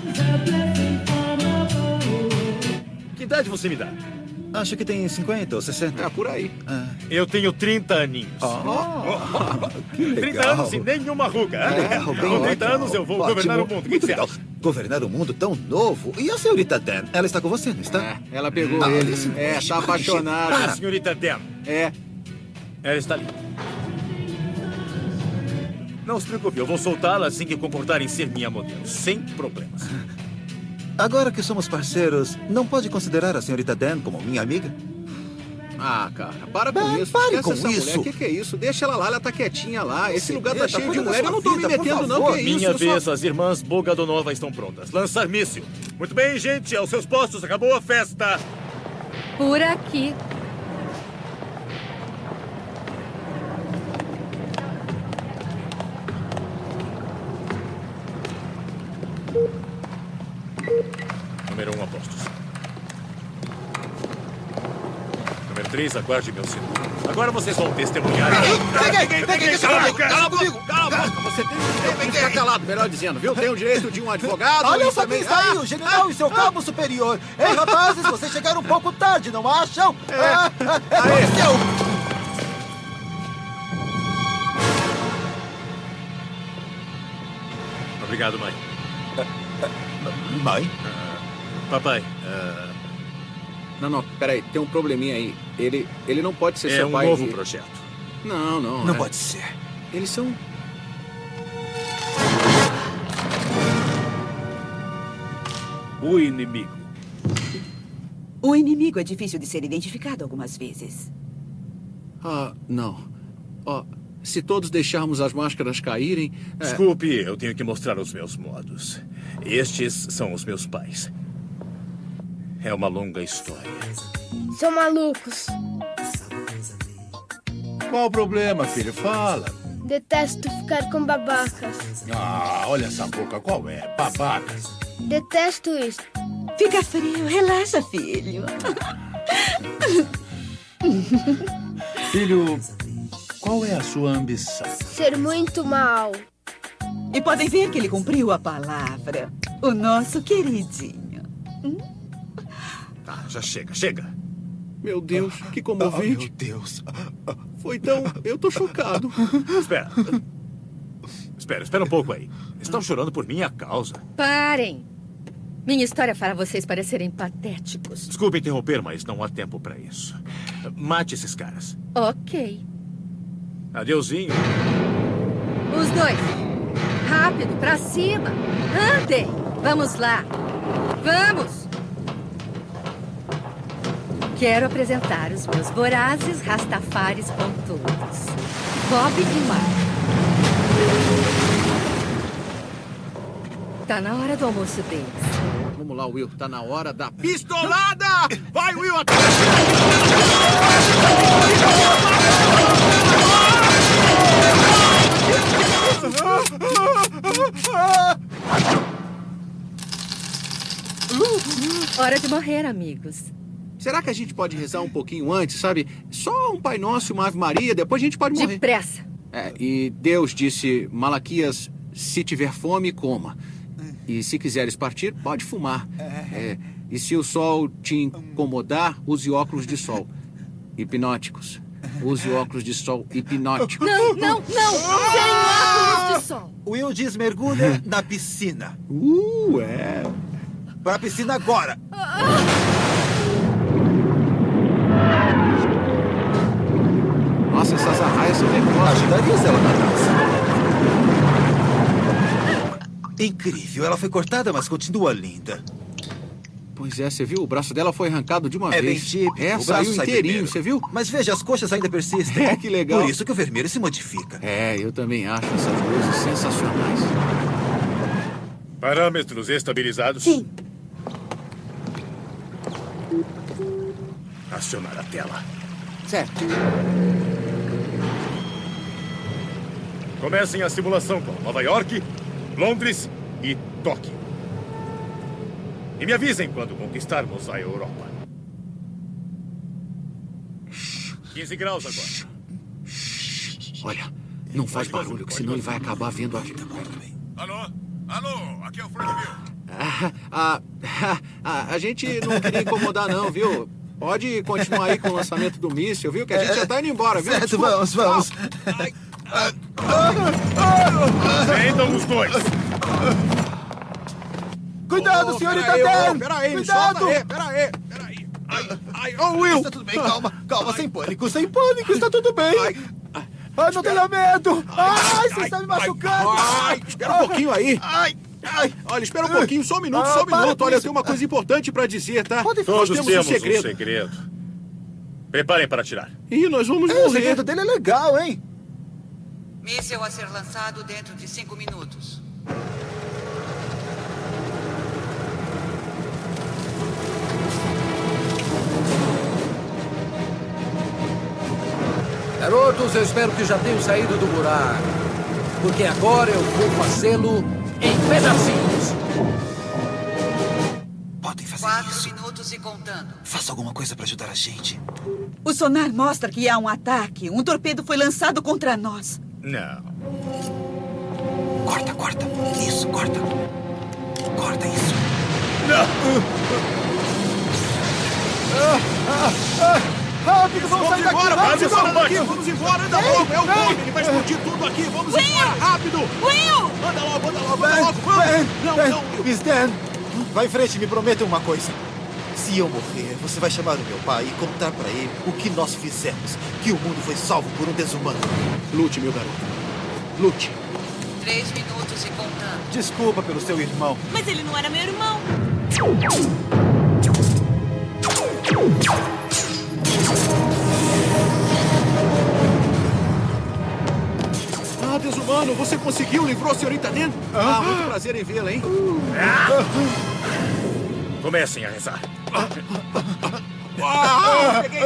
Que idade você me dá? Acho que tem 50 ou 60. Por aí. Eu tenho 30 aninhos. Que legal. 30 anos e nenhuma ruga. Legal, bem Com 30 ótimo. anos eu vou Ótimo. governar o mundo. O que Muito você legal. acha? Governar o mundo tão novo. E a senhorita Dan? Ela está com você, não está? Ela pegou ele. esse nojo, Tá apaixonada. A senhorita Dan. Ela está ali. Não se preocupe, eu vou soltá-la assim que concordar em ser minha modelo. Sem problemas. Agora que somos parceiros, não pode considerar a senhorita Dan como minha amiga? Cara, para com isso. Pare Esquece com essa isso. mulher. Que é isso? Deixa ela lá, ela tá quietinha lá. Esse lugar tá Eita, cheio de cuida da mulher. Eu sua não tô me vida, por metendo, não. favor. Que é isso? Minha Eu vez, só- as irmãs Bogadonova estão prontas. Lançar míssil. Muito bem, gente, aos seus postos. Acabou a festa. Por aqui. Número 1, apostos. Número 3, aguarde meu sinal. Agora vocês vão testemunhar. Peguei, cala comigo. Cala a boca. Você tem que ficar calado, melhor dizendo, viu? Tem o direito de um advogado. Olha e só também- quem está aí, o general e seu cabo superior. Ei, rapazes, vocês chegaram um pouco tarde, não acham? Aconteceu! Obrigado, mãe. Mãe? Papai, Não, peraí, tem um probleminha aí. Ele não pode ser é seu um pai. novo projeto. Não. Não pode ser. Eles são... O inimigo. O inimigo é difícil de ser identificado algumas vezes. Não. Se todos deixarmos as máscaras caírem... Desculpe, eu tenho que mostrar os meus modos. Estes são os meus pais. É uma longa história. São malucos. Qual o problema, filho? Fala. Detesto ficar com babacas. Olha essa boca. Qual é? Babacas. Detesto isso. Fica frio, relaxa, filho. Filho, qual é a sua ambição? Ser muito mal. E podem ver que ele cumpriu a palavra. O nosso queridinho. Já chega. Meu Deus, que comovente. Meu Deus. Foi tão... Eu tô chocado. Espera um pouco aí. Estão chorando por minha causa. Parem. Minha história fará vocês parecerem patéticos. Desculpe interromper, mas não há tempo para isso. Mate esses caras. Ok. Adeuzinho. Os dois. Rápido, pra cima. Andem. Vamos lá. Vamos. Quero apresentar os meus vorazes rastafares pontudos. Bob e Mark. Tá na hora do almoço deles. Vamos lá, Will. Tá na hora da pistolada! Vai, Will! Hora de morrer, amigos. Será que a gente pode rezar um pouquinho antes, sabe? Só um Pai Nosso e uma Ave Maria, depois a gente pode morrer. Depressa. E Deus disse, Malaquias, se tiver fome, coma. E se quiseres partir, pode fumar. E se o sol te incomodar, use óculos de sol. Hipnóticos. Use óculos de sol hipnóticos. Não! Sem óculos de sol. Will diz mergulha na piscina. Para a piscina agora. Nossa, essas arraias são nervosas. Ajudaria se ela nadasse. Incrível. Ela foi cortada, mas continua linda. Pois é, você viu? O braço dela foi arrancado de uma vez. É bem típico. O Saiu braço sai inteirinho, primeiro. você viu? Mas veja, as coxas ainda persistem. Que legal. Por isso que o vermelho se modifica. Eu também acho essas luzes sensacionais. Parâmetros estabilizados? Sim. Acionar a tela. Certo. Comecem a simulação com Nova York, Londres e Tóquio. E me avisem quando conquistarmos a Europa. 15 graus agora. Olha, não faz barulho, que senão ele vai acabar vendo a gente. Alô, aqui é o Frankville. A gente não queria incomodar, não, viu? Pode continuar aí com o lançamento do míssil, viu? Que a gente já tá indo embora, viu? Certo, vamos. Prendam os dois. Cuidado, senhorita Dan! Peraí, Cuidado! Peraí. Will! Está tudo bem, calma, sem pânico, está tudo bem. Não tenha medo! Você está me machucando! Espera um pouquinho aí. Olha, espera um pouquinho, só um minuto. Olha, eu tenho uma coisa importante pra dizer, tá? Todos temos um segredo. Preparem para atirar. Ih, nós vamos O morrer. segredo dele é legal, hein? Míssil a ser lançado dentro de 5 minutos. Garotos, eu espero que já tenham saído do buraco. Porque agora eu vou fazê-lo em pedacinhos. Podem fazer 4 minutos e contando. Faça alguma coisa para ajudar a gente. O sonar mostra que há um ataque. Um torpedo foi lançado contra nós. Não. Corta. Isso, corta. Corta isso. Rápido, vamos sair daqui, rápido! Vamos embora, anda logo, é o bombe, ele vai explodir tudo aqui, vamos embora, rápido! Will! Anda logo, vamos! Não, Miss Dan, vai em frente, me prometa uma coisa. Se eu morrer, você vai chamar o meu pai e contar pra ele o que nós fizemos, que o mundo foi salvo por um desumano. Lute, meu garoto, lute. 3 minutos e contando. Desculpa pelo seu irmão. Mas ele não era meu irmão. Desumano, você conseguiu, livrou a senhorita Dan? Muito prazer em vê-la, hein? Comecem a rezar. Peguei.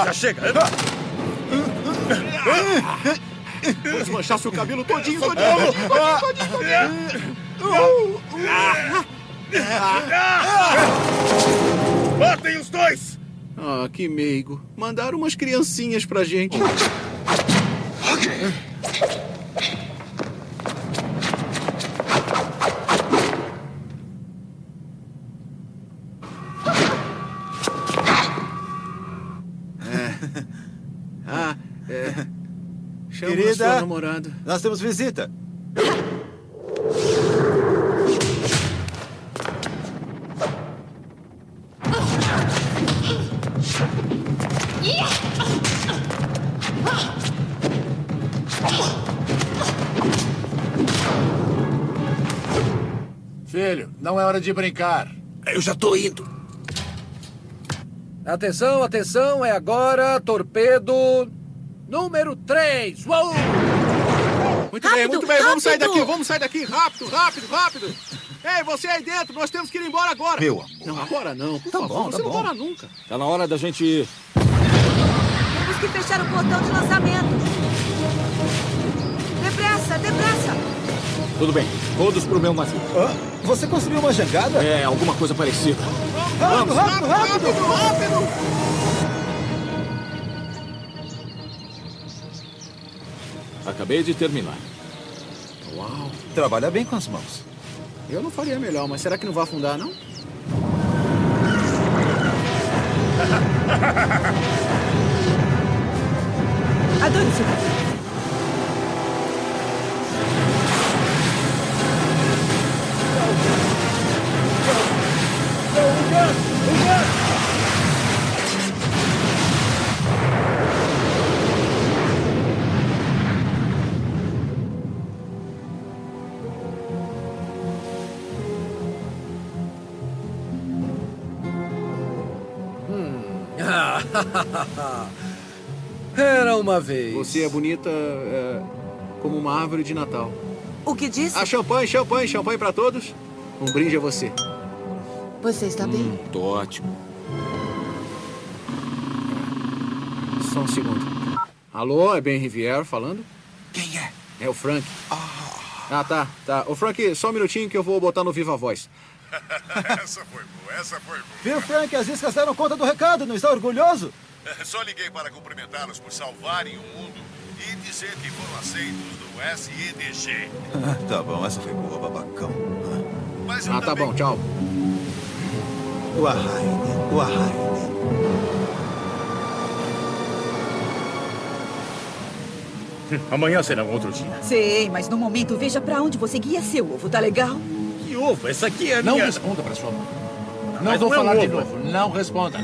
Já chega. Vou desmanchar seu cabelo todinho. Matem os dois! Que meigo. Mandaram umas criancinhas pra gente. Chama a sua namorada. Nós temos visita. Filho, não é hora de brincar. Eu já tô indo. Atenção, é agora torpedo número 3. Uou! Muito bem, vamos sair daqui, rápido. Ei, você aí dentro, nós temos que ir embora agora. Meu amor. Não, agora não, por favor, você não para nunca. Tá na hora da gente ir. Temos que fechar o portão de lançamento. Depressa! Tudo bem, todos pro meu navio. Você construiu uma jangada? É, alguma coisa parecida. Rápido, rápido, rápido! Acabei de terminar. Uau. Trabalha bem com as mãos. Eu não faria melhor, mas será que não vai afundar, não? Adoro esse lugar. Era uma vez. Você é bonita como uma árvore de Natal. O que disse? Champanhe, champanhe, champanhe pra todos. Um brinde a você. Você está bem? Tô ótimo. Só um segundo. Alô, é Ben Rivière falando? Quem é? É o Frank. Tá. Ô, Frank, só um minutinho que eu vou botar no Viva Voz. Essa foi boa, essa foi boa. Viu, Frank? As iscas deram conta do recado. Não está orgulhoso? Só liguei para cumprimentá-los por salvarem o mundo e dizer que foram aceitos no SEDG. Tá bom, essa foi boa, babacão. Mas eu Tá bom, tchau. O Arraine. Amanhã será um outro dia. Sei, mas no momento veja pra onde você guia seu ovo, tá legal? Que ovo? Essa aqui é a Não minha... responda pra sua mãe. Não Mas vou não é um falar de ovo. novo. Não responda.